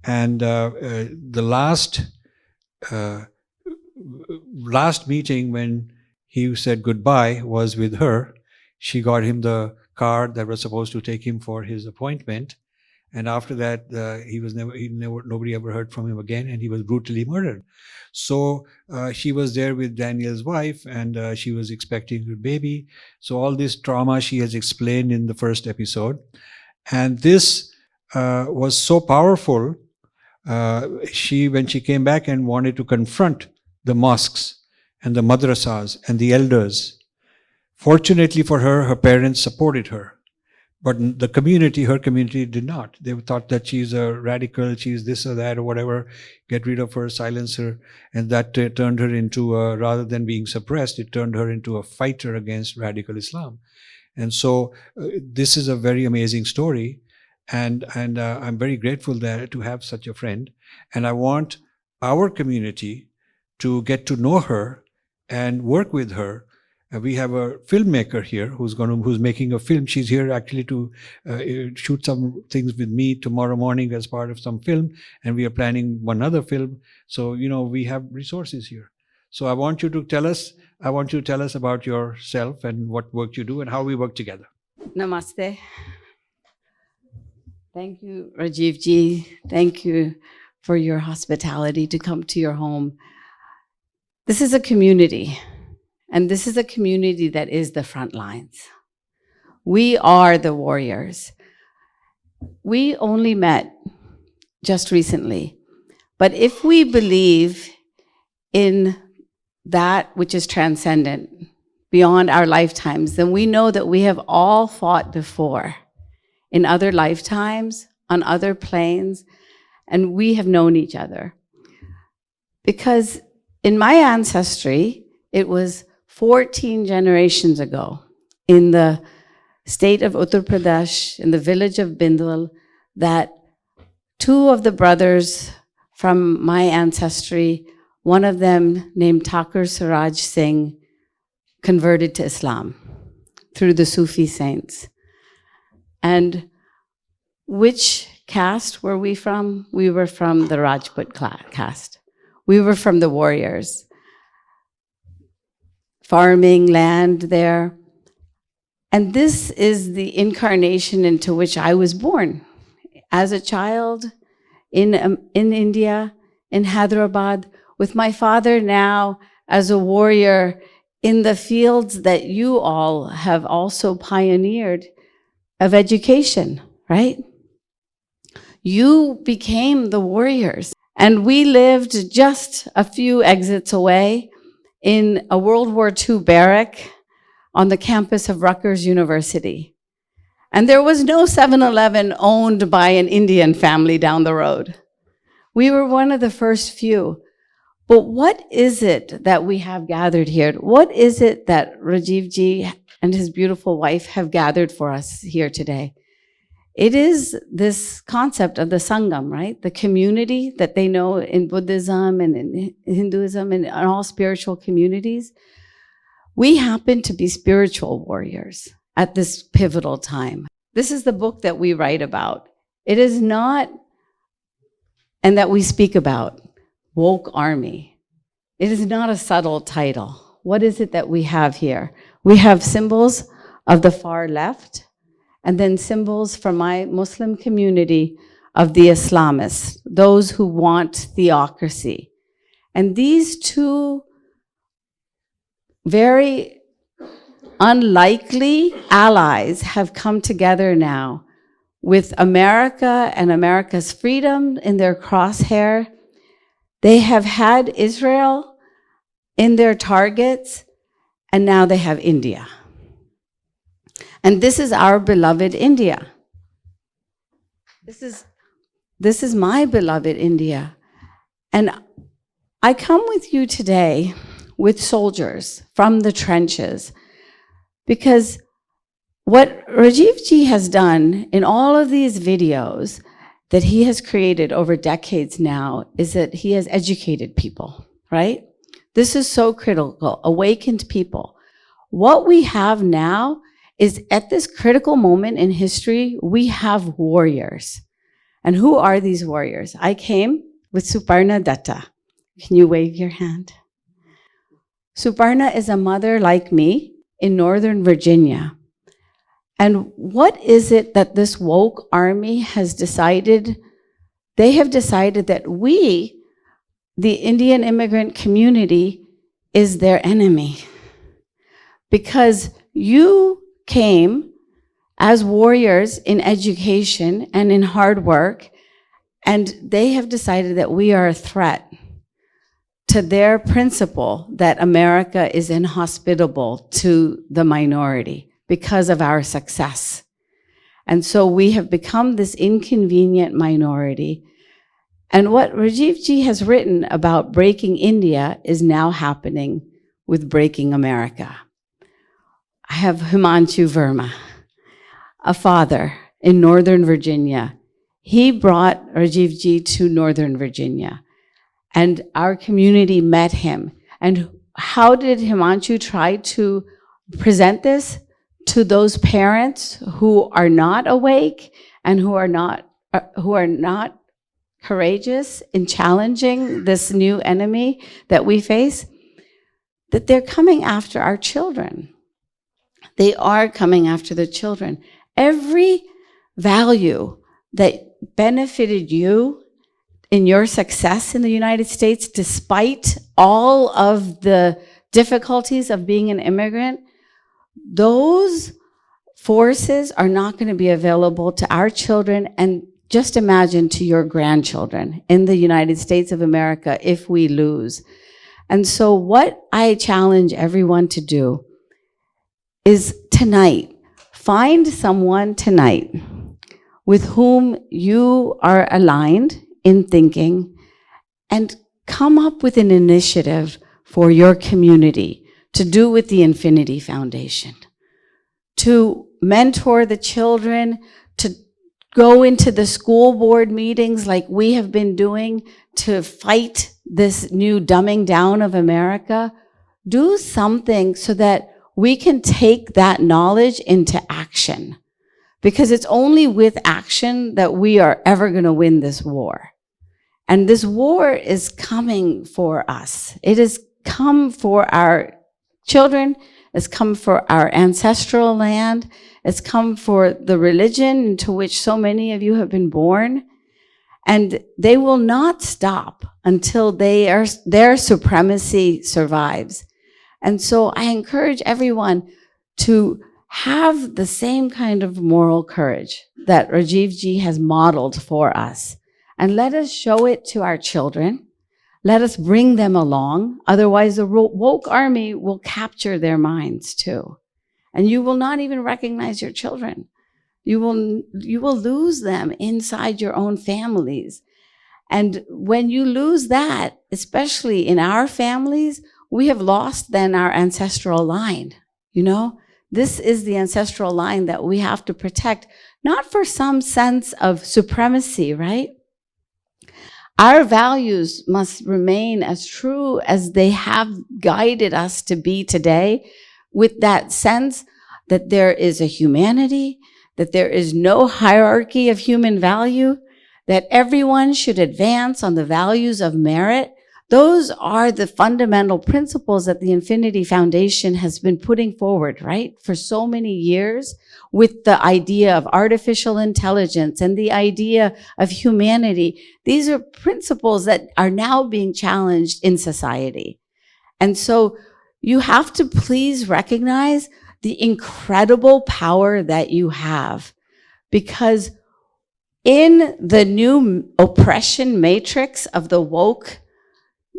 and the last meeting when he said goodbye was with her. She got him the car that was supposed to take him for his appointment, and after that nobody ever heard from him again, and he was brutally murdered. So she was there with Daniel's wife, and she was expecting her baby. So all this trauma she has explained in the first episode, and this was so powerful. When she came back and wanted to confront the mosques and the madrasas and the elders, fortunately for her, her parents supported her. But her community did not. They thought that she's a radical, she's this or that or whatever, get rid of her, silence her. And that turned her into, rather than being suppressed, it turned her into a fighter against radical Islam. And so this is a very amazing story. And I'm very grateful to have such a friend. And I want our community to get to know her and work with her. We have a filmmaker here who's making a film. She's here actually to shoot some things with me tomorrow morning as part of some film, and we are planning one other film. So we have resources here. So I want you to tell us about yourself and what work you do and how we work together. Namaste. Thank you, Rajiv ji. Thank you for your hospitality to come to your home. This is a community. And this is a community that is the front lines. We are the warriors. We only met just recently. But if we believe in that which is transcendent, beyond our lifetimes, then we know that we have all fought before in other lifetimes, on other planes, and we have known each other. Because in my ancestry, it was 14 generations ago, in the state of Uttar Pradesh, in the village of Bindwal, that 2 of the brothers from my ancestry, one of them named Thakur Suraj Singh, converted to Islam through the Sufi saints. And which caste were we from? We were from the Rajput caste. We were from the warriors. Farming land there. And this is the incarnation into which I was born. As a child in India, in Hyderabad, with my father now as a warrior in the fields that you all have also pioneered of education, right? You became the warriors. And we lived just a few exits away in a World War II barrack on the campus of Rutgers University. And there was no 7-Eleven owned by an Indian family down the road. We were one of the first few. But what is it that we have gathered here? What is it that Rajiv ji and his beautiful wife have gathered for us here today? It is this concept of the Sangam, right? The community that they know in Buddhism and in Hinduism and in all spiritual communities. We happen to be spiritual warriors at this pivotal time. This is the book that we write about. It is not, and that we speak about, woke army. It is not a subtle title. What is it that we have here? We have symbols of the far left, and then symbols from my Muslim community of the Islamists, those who want theocracy. And these 2 very unlikely allies have come together now with America and America's freedom in their crosshair, They have had Israel in their targets, and now they have India. And this is our beloved India. This is my beloved India. And I come with you today with soldiers from the trenches, because what Rajiv Ji has done in all of these videos that he has created over decades now is that he has educated people, right? This is so critical, awakened people. What we have now is, at this critical moment in history, we have warriors. And who are these warriors? I came with Suparna Datta. Can you wave your hand? Suparna is a mother like me in Northern Virginia. And what is it that this woke army has decided? They have decided that we, the Indian immigrant community, is their enemy. Because you came as warriors in education and in hard work, and they have decided that we are a threat to their principle that America is inhospitable to the minority because of our success. And so we have become this inconvenient minority. And what Rajiv Ji has written about breaking India is now happening with breaking America. I have Himanshu Verma, a father in Northern Virginia. He brought Rajiv Ji to Northern Virginia, and our community met him. And how did Himanshu try to present this to those parents who are not awake and who are not courageous in challenging this new enemy that we face? That they're coming after our children. They are coming after the children. Every value that benefited you in your success in the United States, despite all of the difficulties of being an immigrant, those forces are not going to be available to our children, and just imagine to your grandchildren in the United States of America if we lose. And so what I challenge everyone to do is tonight, find someone tonight with whom you are aligned in thinking, and come up with an initiative for your community to do with the Infinity Foundation, to mentor the children, to go into the school board meetings like we have been doing to fight this new dumbing down of America. Do something so that we can take that knowledge into action, because it's only with action that we are ever going to win this war. And this war is coming for us. It has come for our children. It's come for our ancestral land. It's come for the religion into which so many of you have been born. And they will not stop until their supremacy survives. And so I encourage everyone to have the same kind of moral courage that Rajiv Ji has modeled for us. And let us show it to our children. Let us bring them along. Otherwise, the woke army will capture their minds too. And you will not even recognize your children. You will lose them inside your own families. And when you lose that, especially in our families, we have lost then our ancestral line, you know? This is the ancestral line that we have to protect, not for some sense of supremacy, right? Our values must remain as true as they have guided us to be today, with that sense that there is a humanity, that there is no hierarchy of human value, that everyone should advance on the values of merit. Those are the fundamental principles that the Infinity Foundation has been putting forward, right, for so many years, with the idea of artificial intelligence and the idea of humanity. These are principles that are now being challenged in society. And so you have to please recognize the incredible power that you have, because in the new oppression matrix of the woke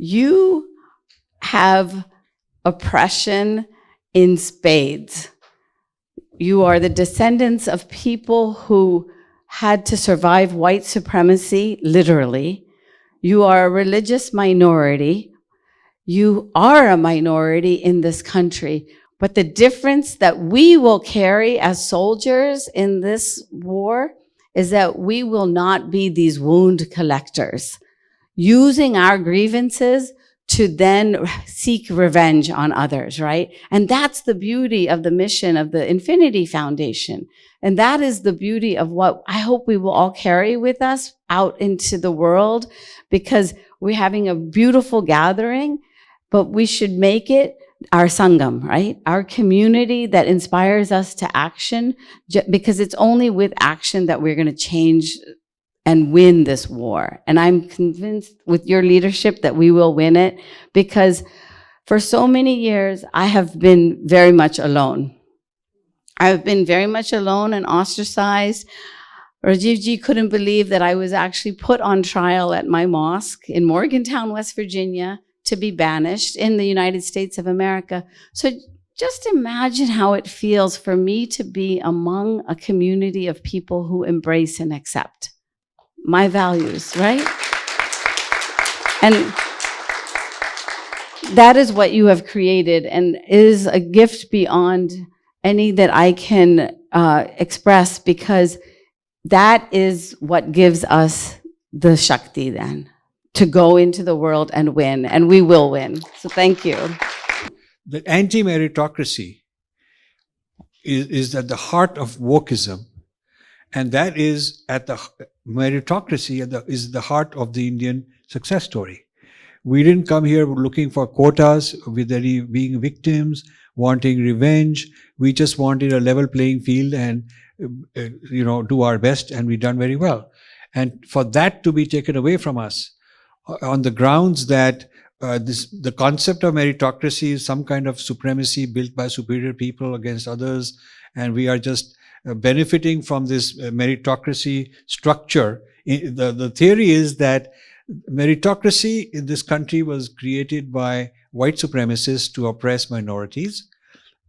You have oppression in spades. You are the descendants of people who had to survive white supremacy, literally. You are a religious minority. You are a minority in this country. But the difference that we will carry as soldiers in this war is that we will not be these wound collectors, using our grievances to then seek revenge on others, right? And that's the beauty of the mission of the Infinity Foundation. And that is the beauty of what I hope we will all carry with us out into the world, because we're having a beautiful gathering, but we should make it our sangam, right? Our community that inspires us to action, because it's only with action that we're going to change and win this war. And I'm convinced with your leadership that we will win it, because for so many years, I have been very much alone. I've been very much alone and ostracized. Rajiv ji couldn't believe that I was actually put on trial at my mosque in Morgantown, West Virginia, to be banished in the United States of America. So just imagine how it feels for me to be among a community of people who embrace and accept my values, right? And that is what you have created, and is a gift beyond any that I can express, because that is what gives us the Shakti then, to go into the world and win, and we will win. So thank you. The anti-meritocracy is at the heart of wokeism, and that is at the meritocracy is the heart of the Indian success story. We didn't come here looking for quotas, with any being victims, wanting revenge. We just wanted a level playing field and do our best, and we've done very well. And for that to be taken away from us on the grounds that the concept of meritocracy is some kind of supremacy built by superior people against others, and we are just benefiting from this meritocracy structure. The theory is that meritocracy in this country was created by white supremacists to oppress minorities,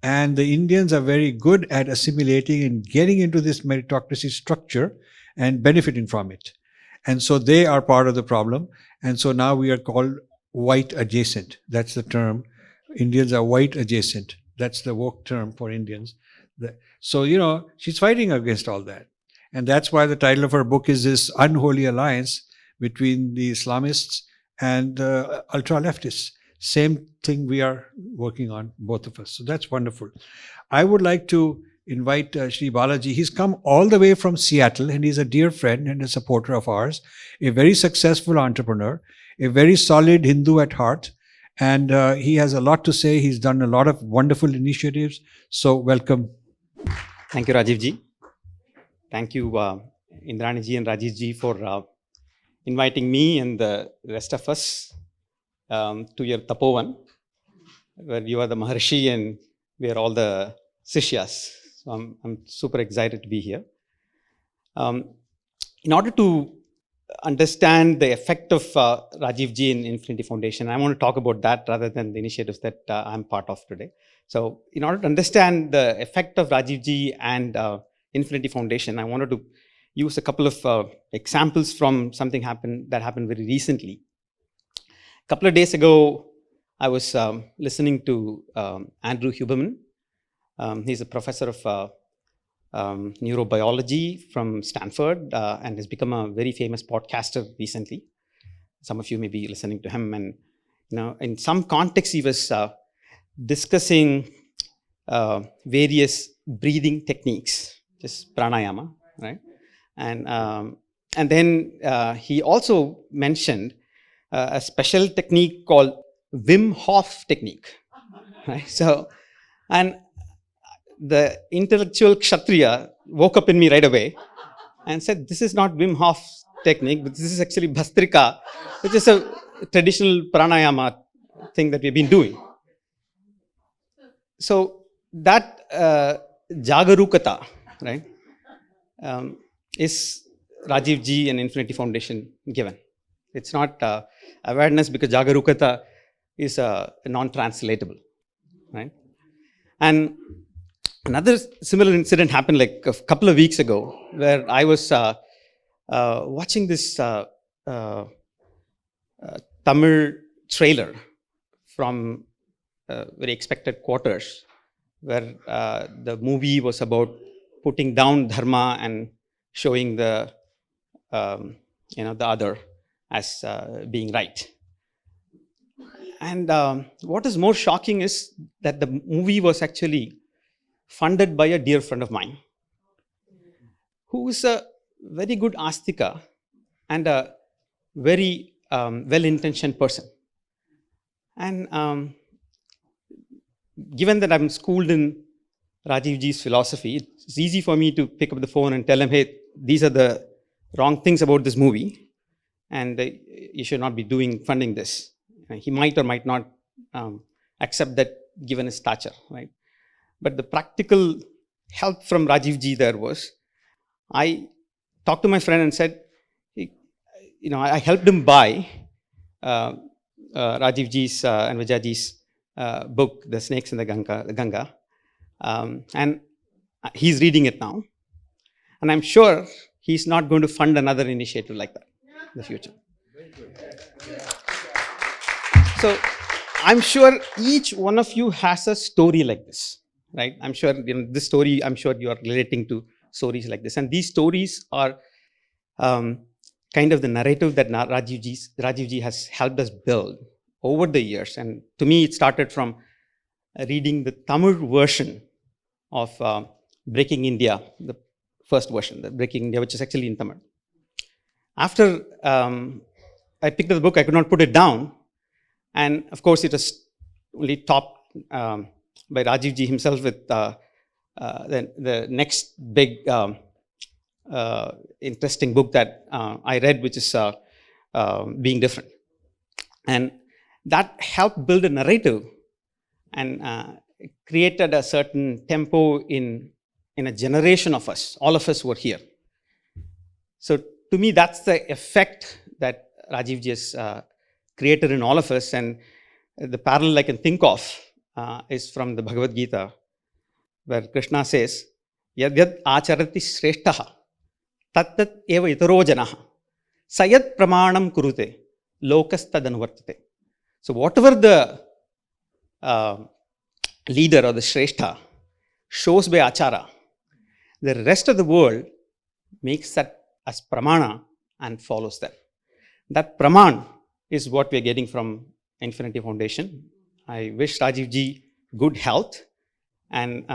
and the Indians are very good at assimilating and getting into this meritocracy structure and benefiting from it. And so they are part of the problem. And so now we are called white adjacent. That's the term. Indians are white adjacent. That's the woke term for Indians. So, she's fighting against all that. And that's why the title of her book is this Unholy Alliance between the Islamists and ultra-leftists. Same thing we are working on, both of us. So that's wonderful. I would like to invite Shri Balaji. He's come all the way from Seattle, and he's a dear friend and a supporter of ours, a very successful entrepreneur, a very solid Hindu at heart, and he has a lot to say. He's done a lot of wonderful initiatives. So welcome. Thank you, Rajiv ji. Thank you, Indrani ji and Rajiv ji, for inviting me and the rest of us to your Tapovan, where you are the Maharshi and we are all the Sishyas. So I'm super excited to be here. In order to understand the effect of Rajiv ji in Infinity Foundation, I want to talk about that rather than the initiatives that I'm part of today. So in order to understand the effect of Rajiv ji and Infinity Foundation, I wanted to use a couple of examples from something that happened very recently. A couple of days ago, I was listening to Andrew Huberman. He's a professor of neurobiology from Stanford and has become a very famous podcaster recently. Some of you may be listening to him, and in some context, he was discussing various breathing techniques, just pranayama, right? And then he also mentioned a special technique called Wim Hof technique, right? So, and the intellectual Kshatriya woke up in me right away and said, this is not Wim Hof technique, but this is actually Bhastrika, which is a traditional pranayama thing that we've been doing. So that jagarukata, right, is Rajiv ji and Infinity Foundation given. It's not awareness because Jagarukata is non-translatable, right? And another similar incident happened like a couple of weeks ago where I was watching this Tamil trailer from very expected quarters where the movie was about putting down dharma and showing the the other as being right. And what is more shocking is that the movie was actually funded by a dear friend of mine, who is a very good astika and a very well-intentioned person. And given that I'm schooled in Rajiv Ji's philosophy, it's easy for me to pick up the phone and tell him, hey, these are the wrong things about this movie, and you should not be funding this. He might or might not accept that given his stature, right? But the practical help from Rajiv Ji there was, I talked to my friend and said, I helped him buy Rajiv Ji's and Vijayaji's book, The Snakes in the Ganga. And he's reading it now. And I'm sure he's not going to fund another initiative like that in the future. So I'm sure each one of you has a story like this, right? I'm sure this story, I'm sure you are relating to stories like this. And these stories are kind of the narrative that Rajiv Ji has helped us build over the years. And to me, it started from reading the Tamil version of Breaking India, the first version, the Breaking India, which is actually in Tamil. After I picked up the book, I could not put it down. And of course, it was only topped by Rajiv Ji himself with the next big interesting book that I read, which is Being Different. And that helped build a narrative and created a certain tempo in a generation of us. All of us were here. So to me, that's the effect that Rajiv Ji has created in all of us. And the parallel I can think of is from the Bhagavad Gita, where Krishna says, Yad yad acharati shreshtaha, tat tat eva itaro janaha, sayat pramanam kurute, lokastad anuvartate. So whatever the leader or the Shrestha shows by achara, the rest of the world makes that as pramana and follows that. That praman is what we are getting from Infinity Foundation. I wish Rajiv Ji good health, and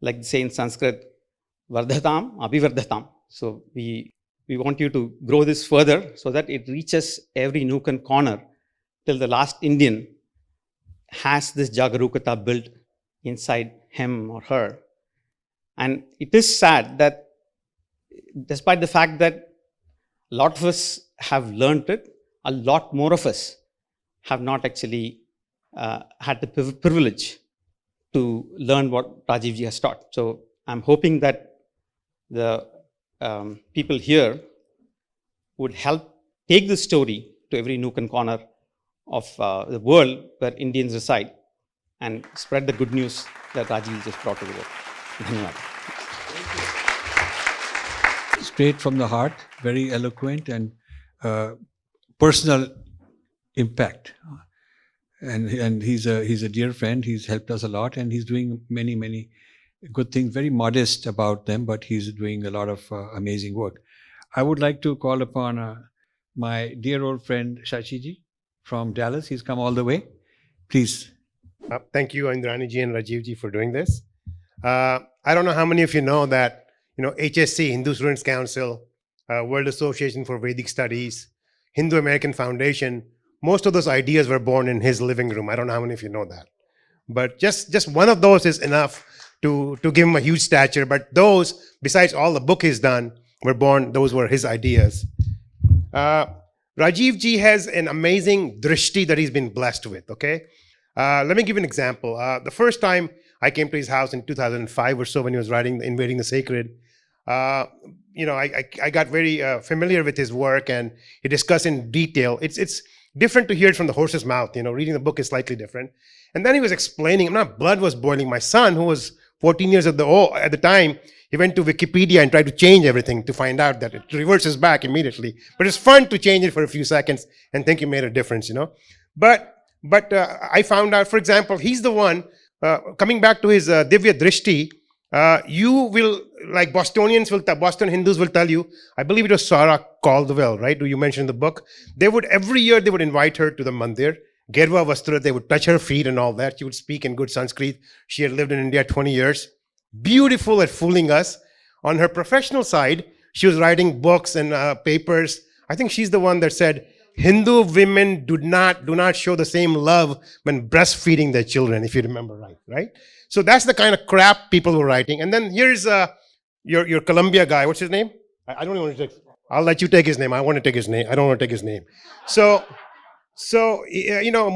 like they say in Sanskrit, vardhatam, abhivardhatam. So we want you to grow this further so that it reaches every nook and corner till the last Indian has this Jagarukata built inside him or her. And it is sad that despite the fact that a lot of us have learned it, a lot more of us have not actually had the privilege to learn what Rajiv Ji has taught. So I'm hoping that the people here would help take the story to every nook and corner of the world where Indians reside and spread the good news that Rajiv just brought to the world. Dhanyawad. Straight from the heart, very eloquent and personal impact. And he's a dear friend. He's helped us a lot, and he's doing many good things. Very modest about them, but he's doing a lot of amazing work. I would like to call upon my dear old friend Shashiji from Dallas. He's come all the way. Please. Thank you, Indrani ji and Rajiv ji, for doing this. I don't know how many of you know that HSC, Hindu Students Council, World Association for Vedic Studies, Hindu American Foundation, most of those ideas were born in his living room. I don't know how many of you know that. But just one of those is enough to give him a huge stature. But those, besides all the book he's done, were born, those were his ideas. Rajiv ji has an amazing drishti that he's been blessed with, okay? Let me give you an example. The first time I came to his house in 2005 or so when he was writing Invading the Sacred, I got very familiar with his work, and he discussed in detail. It's different to hear it from the horse's mouth. Reading the book is slightly different. And then he was explaining, blood was boiling. My son, who was 14 years at the time, he went to Wikipedia and tried to change everything to find out that it reverses back immediately. But it's fun to change it for a few seconds and think you made a difference, But I found out, for example, he's the one, coming back to his Divya Drishti, you will, like Bostonian Hindus will tell you, I believe it was Sarah Caldwell, right? You mentioned in the book. Every year they would invite her to the mandir, Gerva Vastra, they would touch her feet and all that. She would speak in good Sanskrit. She had lived in India 20 years. Beautiful at fooling us. On her professional side, she was writing books and papers. I think she's the one that said, Hindu women do not show the same love when breastfeeding their children, if you remember right? So that's the kind of crap people were writing. And then here's your Columbia guy. What's his name? I don't even want to take. I'll let you take his name. I want to take his name. I don't want to take his name. So Narayana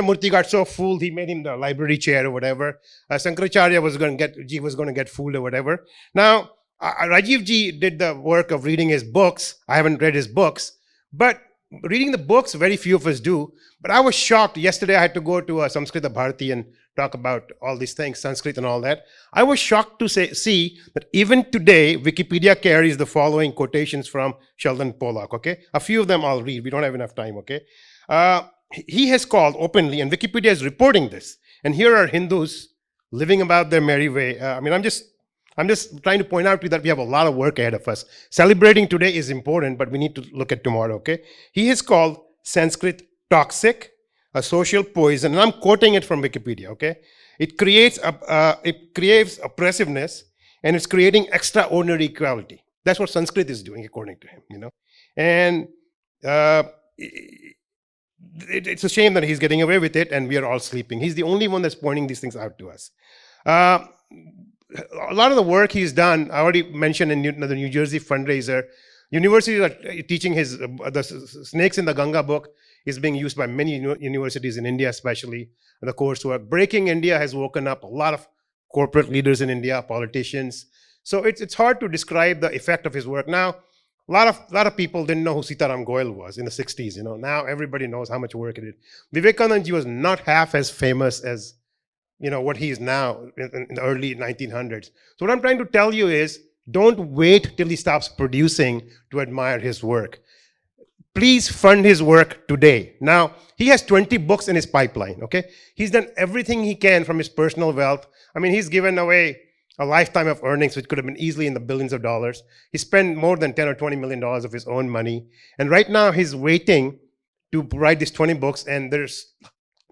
Murthy got so fooled, he made him the library chair or whatever. Sankaracharya was going to get fooled or whatever. Now, Rajiv Ji did the work of reading his books. I haven't read his books, but reading the books, very few of us do. But I was shocked. Yesterday, I had to go to a Samskrita Bharati and talk about all these things, Sanskrit and all that. I was shocked to see that even today, Wikipedia carries the following quotations from Sheldon Pollock, okay? A few of them I'll read. We don't have enough time, okay? He has called openly, and Wikipedia is reporting this. And here are Hindus living about their merry way. I'm just trying to point out to you that we have a lot of work ahead of us. Celebrating today is important, but we need to look at tomorrow, okay? He has called Sanskrit toxic, a social poison, and I'm quoting it from Wikipedia, okay? It creates oppressiveness, and it's creating extraordinary equality. That's what Sanskrit is doing, according to him, And it's a shame that he's getting away with it, and we are all sleeping. He's the only one that's pointing these things out to us. A lot of the work he's done, I already mentioned in the New Jersey fundraiser, universities are teaching the Snakes in the Ganga book is being used by many universities in India, especially the coursework. Breaking India has woken up a lot of corporate leaders in India, politicians. So it's hard to describe the effect of his work. Now, a lot of people didn't know who Sitaram Goyal was in the 60s. Now everybody knows how much work he did. Vivekananda Ji was not half as famous as what he is now in the early 1900s. So what I'm trying to tell you is, don't wait till he stops producing to admire his work. Please fund his work today. Now, he has 20 books in his pipeline, okay? He's done everything he can from his personal wealth. He's given away a lifetime of earnings, which could have been easily in the billions of dollars. He spent more than $10 or $20 million of his own money. And right now, he's waiting to write these 20 books, and there's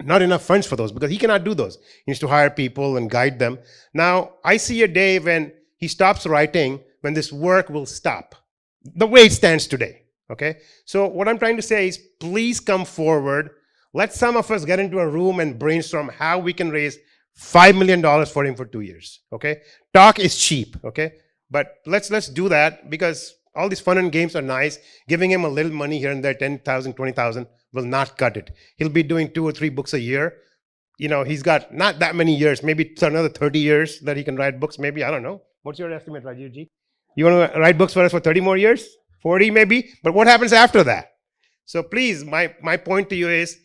not enough funds for those because he cannot do those. He needs to hire people and guide them. Now, I see a day when he stops writing, when this work will stop, the way it stands today. Okay, so what I'm trying to say is, please come forward. Let some of us get into a room and brainstorm how we can raise $5 million for him for 2 years. Okay, talk is cheap. Okay, but let's do that, because all these fun and games are nice. Giving him a little money here and there, 10,000, 20,000, will not cut it. He'll be doing 2 or 3 books a year. He's got not that many years, maybe another 30 years that he can write books. Maybe, I don't know. What's your estimate, Rajiv Ji? You want to write books for us for 30 more years? 40 maybe, but what happens after that? So please, my point to you is,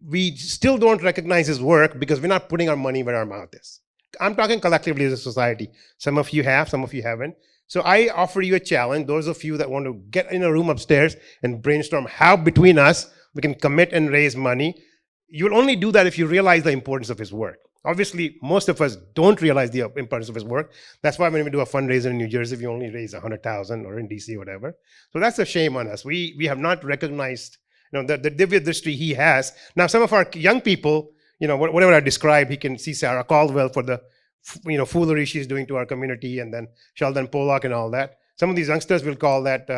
we still don't recognize his work because we're not putting our money where our mouth is. I'm talking collectively as a society. Some of you have, some of you haven't. So I offer you a challenge, those of you that want to get in a room upstairs and brainstorm how between us we can commit and raise money. You'll only do that if you realize the importance of his work. Obviously, most of us don't realize the importance of his work. That's why when we do a fundraiser in New Jersey, we only raise 100,000, or in DC, whatever. So that's a shame on us. We have not recognized, the Divya Drishti he has. Now, some of our young people, whatever I described, he can see Sarah Caldwell for the, foolery she's doing to our community, and then Sheldon Pollock and all that. Some of these youngsters will call that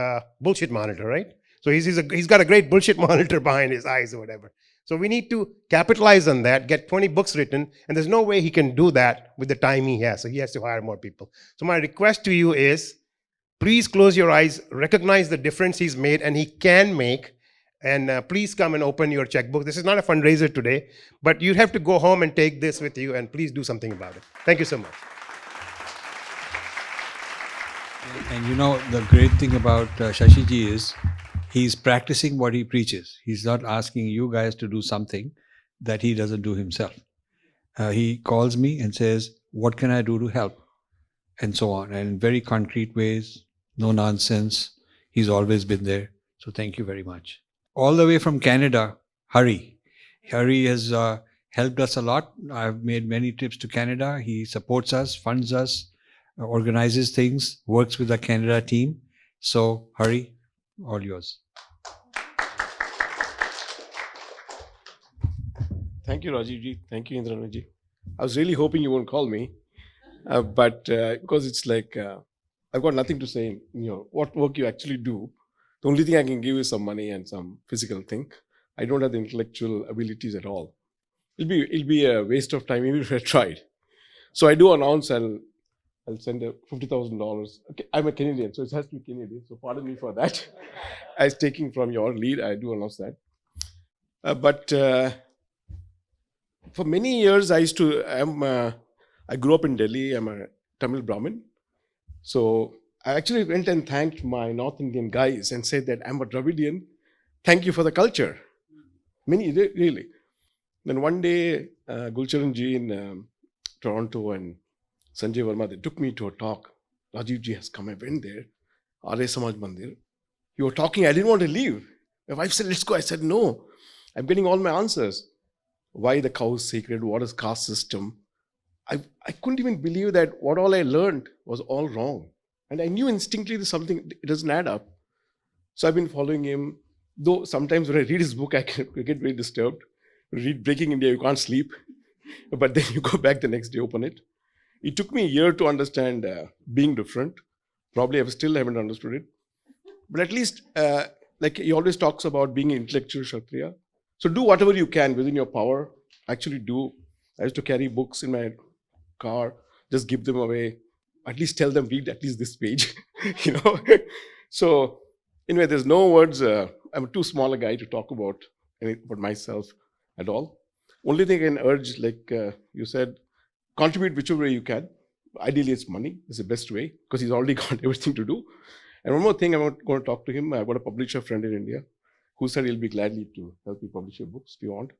bullshit monitor, right? So he's got a great bullshit monitor behind his eyes or whatever. So we need to capitalize on that, get 20 books written, and there's no way he can do that with the time he has. So he has to hire more people. So my request to you is, please close your eyes, recognize the difference he's made and he can make, and please come and open your checkbook. This is not a fundraiser today, but you have to go home and take this with you, and please do something about it. Thank you so much. And you know, the great thing about Shashiji is he's practicing what he preaches. He's not asking you guys to do something that he doesn't do himself. He calls me and says, what can I do to help? And so on. And in very concrete ways, no nonsense. He's always been there. So thank you very much. All the way from Canada, Hari. Hari has helped us a lot. I've made many trips to Canada. He supports us, funds us, organizes things, works with the Canada team. So Hari, all yours. Thank you, Rajiv ji. Thank you, Indrana ji. I was really hoping you won't call me, but because it's like I've got nothing to say in what work you actually do. The only thing I can give is some money and some physical thing. I don't have the intellectual abilities at all. It'll be a waste of time even if I tried. So I do announce I'll send $50,000. Okay, I'm a Canadian, so it has to be Canadian. So pardon me for that. I was taking from your lead. I do announce that. But for many years, I grew up in Delhi. I'm a Tamil Brahmin. So I actually went and thanked my North Indian guys and said that I'm a Dravidian. Thank you for the culture. Many, really. Then one day, Gulcharan ji in Toronto and Sanjay Verma, they took me to a talk. Rajiv ji has come. I went there. Arya Samaj Mandir. You were talking. I didn't want to leave. My wife said, let's go. I said, no. I'm getting all my answers. Why the cow is sacred? What is caste system? I couldn't even believe that what all I learned was all wrong. And I knew instinctively there's something, it doesn't add up. So I've been following him. Though sometimes when I read his book, I get very disturbed. Read Breaking India, you can't sleep. But then you go back the next day, open it. It took me a year to understand being different. Probably I still haven't understood it. But at least, like he always talks about being an intellectual Kshatriya. So do whatever you can within your power. Actually do. I used to carry books in my car, just give them away. At least tell them, read at least this page, So anyway, there's no words. I'm too small a guy to talk about myself at all. Only thing I can urge, like you said, contribute whichever way you can. Ideally, it's money. It's the best way because he's already got everything to do. And one more thing, I'm going to talk to him. I've got a publisher friend in India who said he'll be gladly to help you publish your books if you want.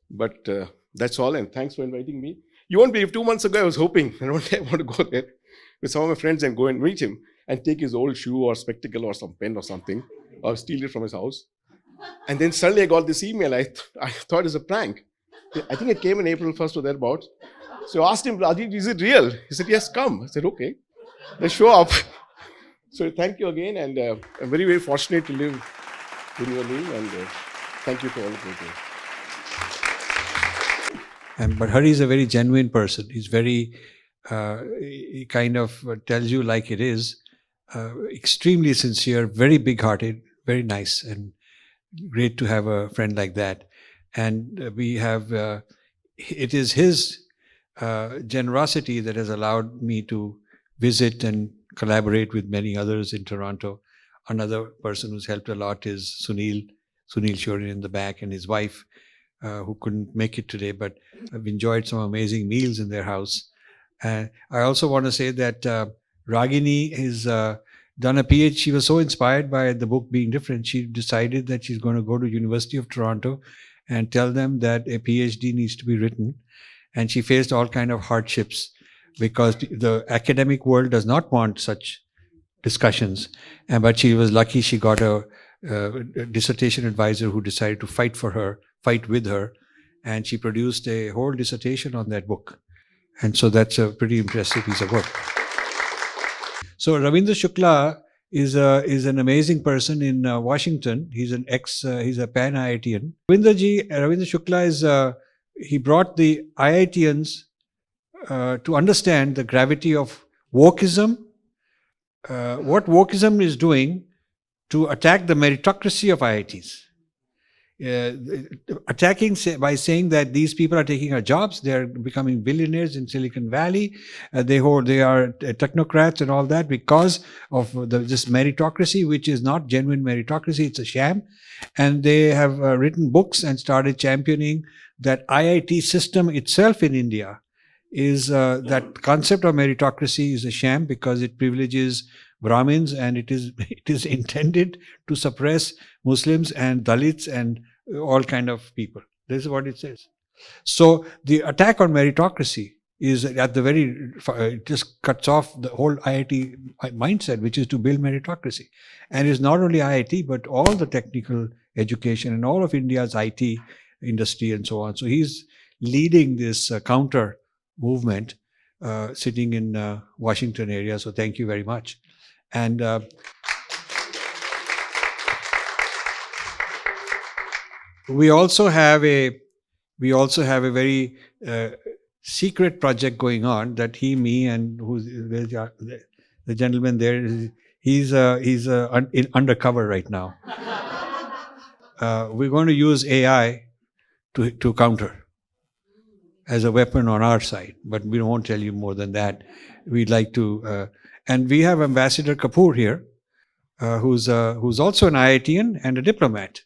But that's all, and thanks for inviting me. You won't believe, 2 months ago I was hoping, and one day I want to go there with some of my friends and go and meet him and take his old shoe or spectacle or some pen or something, or steal it from his house. And then suddenly I got this email. I thought it was a prank. I think it came in April 1st or thereabouts. So I asked him, Rajiv, is it real? He said, yes, come. I said, okay, let's show up. So thank you again, and I'm very, very fortunate to live in your name, and thank you for all of it. But Hari is a very genuine person. He's very, he kind of tells you like it is, extremely sincere, very big-hearted, very nice, and great to have a friend like that. And we have, it is his generosity that has allowed me to visit and collaborate with many others in Toronto. Another person who's helped a lot is Sunil Shorin in the back, and his wife, who couldn't make it today, but I've enjoyed some amazing meals in their house. I also want to say that Ragini has done a PhD. She was so inspired by the book being different. She decided that she's going to go to University of Toronto and tell them that a PhD needs to be written. And she faced all kind of hardships because the academic world does not want such discussions. But she was lucky she got a dissertation advisor who decided to fight with her, and she produced a whole dissertation on that book. And so that's a pretty impressive piece of work. So Ravindra Shukla is an amazing person in Washington. He's he's a pan-IITian. Ravindra Shukla is, he brought the IITians to understand the gravity of wokeism, what wokeism is doing to attack the meritocracy of IITs. Attacking by saying that these people are taking our jobs, they are becoming billionaires in Silicon Valley, they are technocrats and all that because of this meritocracy, which is not genuine meritocracy, it's a sham. And they have written books and started championing that IIT system itself in India is that concept of meritocracy is a sham because it privileges Brahmins, and it is intended to suppress Muslims and Dalits and all kind of people. This is what it says. So the attack on meritocracy is at the very, it just cuts off the whole IIT mindset, which is to build meritocracy. And it's not only IIT, but all the technical education and all of India's IT industry and so on. So he's leading this counter movement, sitting in Washington area. So thank you very much. And we also have a very secret project going on that me and who's the gentleman there, he's undercover right now. We're going to use AI to counter as a weapon on our side, but we won't tell you more than that. We'd like to, and we have Ambassador Kapoor here, who's also an IITian and a diplomat.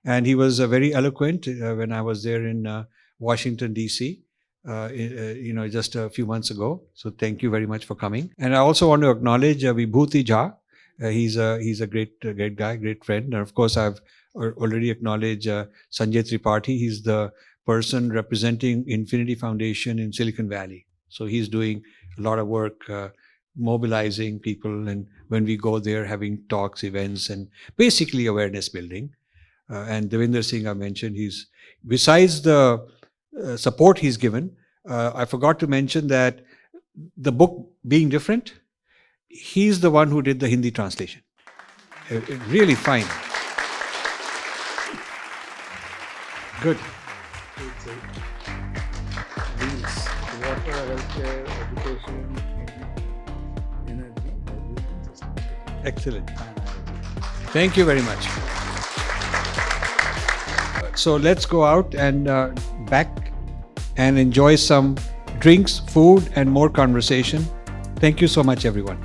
And he was very eloquent when I was there in Washington, D.C., just a few months ago. So thank you very much for coming. And I also want to acknowledge Vibhuti Jha. He's a great guy, great friend. And of course, I've already acknowledged Sanjay Tripathi. He's the person representing Infinity Foundation in Silicon Valley. So he's doing a lot of work mobilizing people. And when we go there, having talks, events, and basically awareness building. And Devinder Singh, I mentioned, besides the support he's given, I forgot to mention that the book being different, he's the one who did the Hindi translation. Really fine. Good. Water, healthcare, education, energy, excellent. Thank you very much. So let's go out and back and enjoy some drinks, food, and more conversation. Thank you so much, everyone.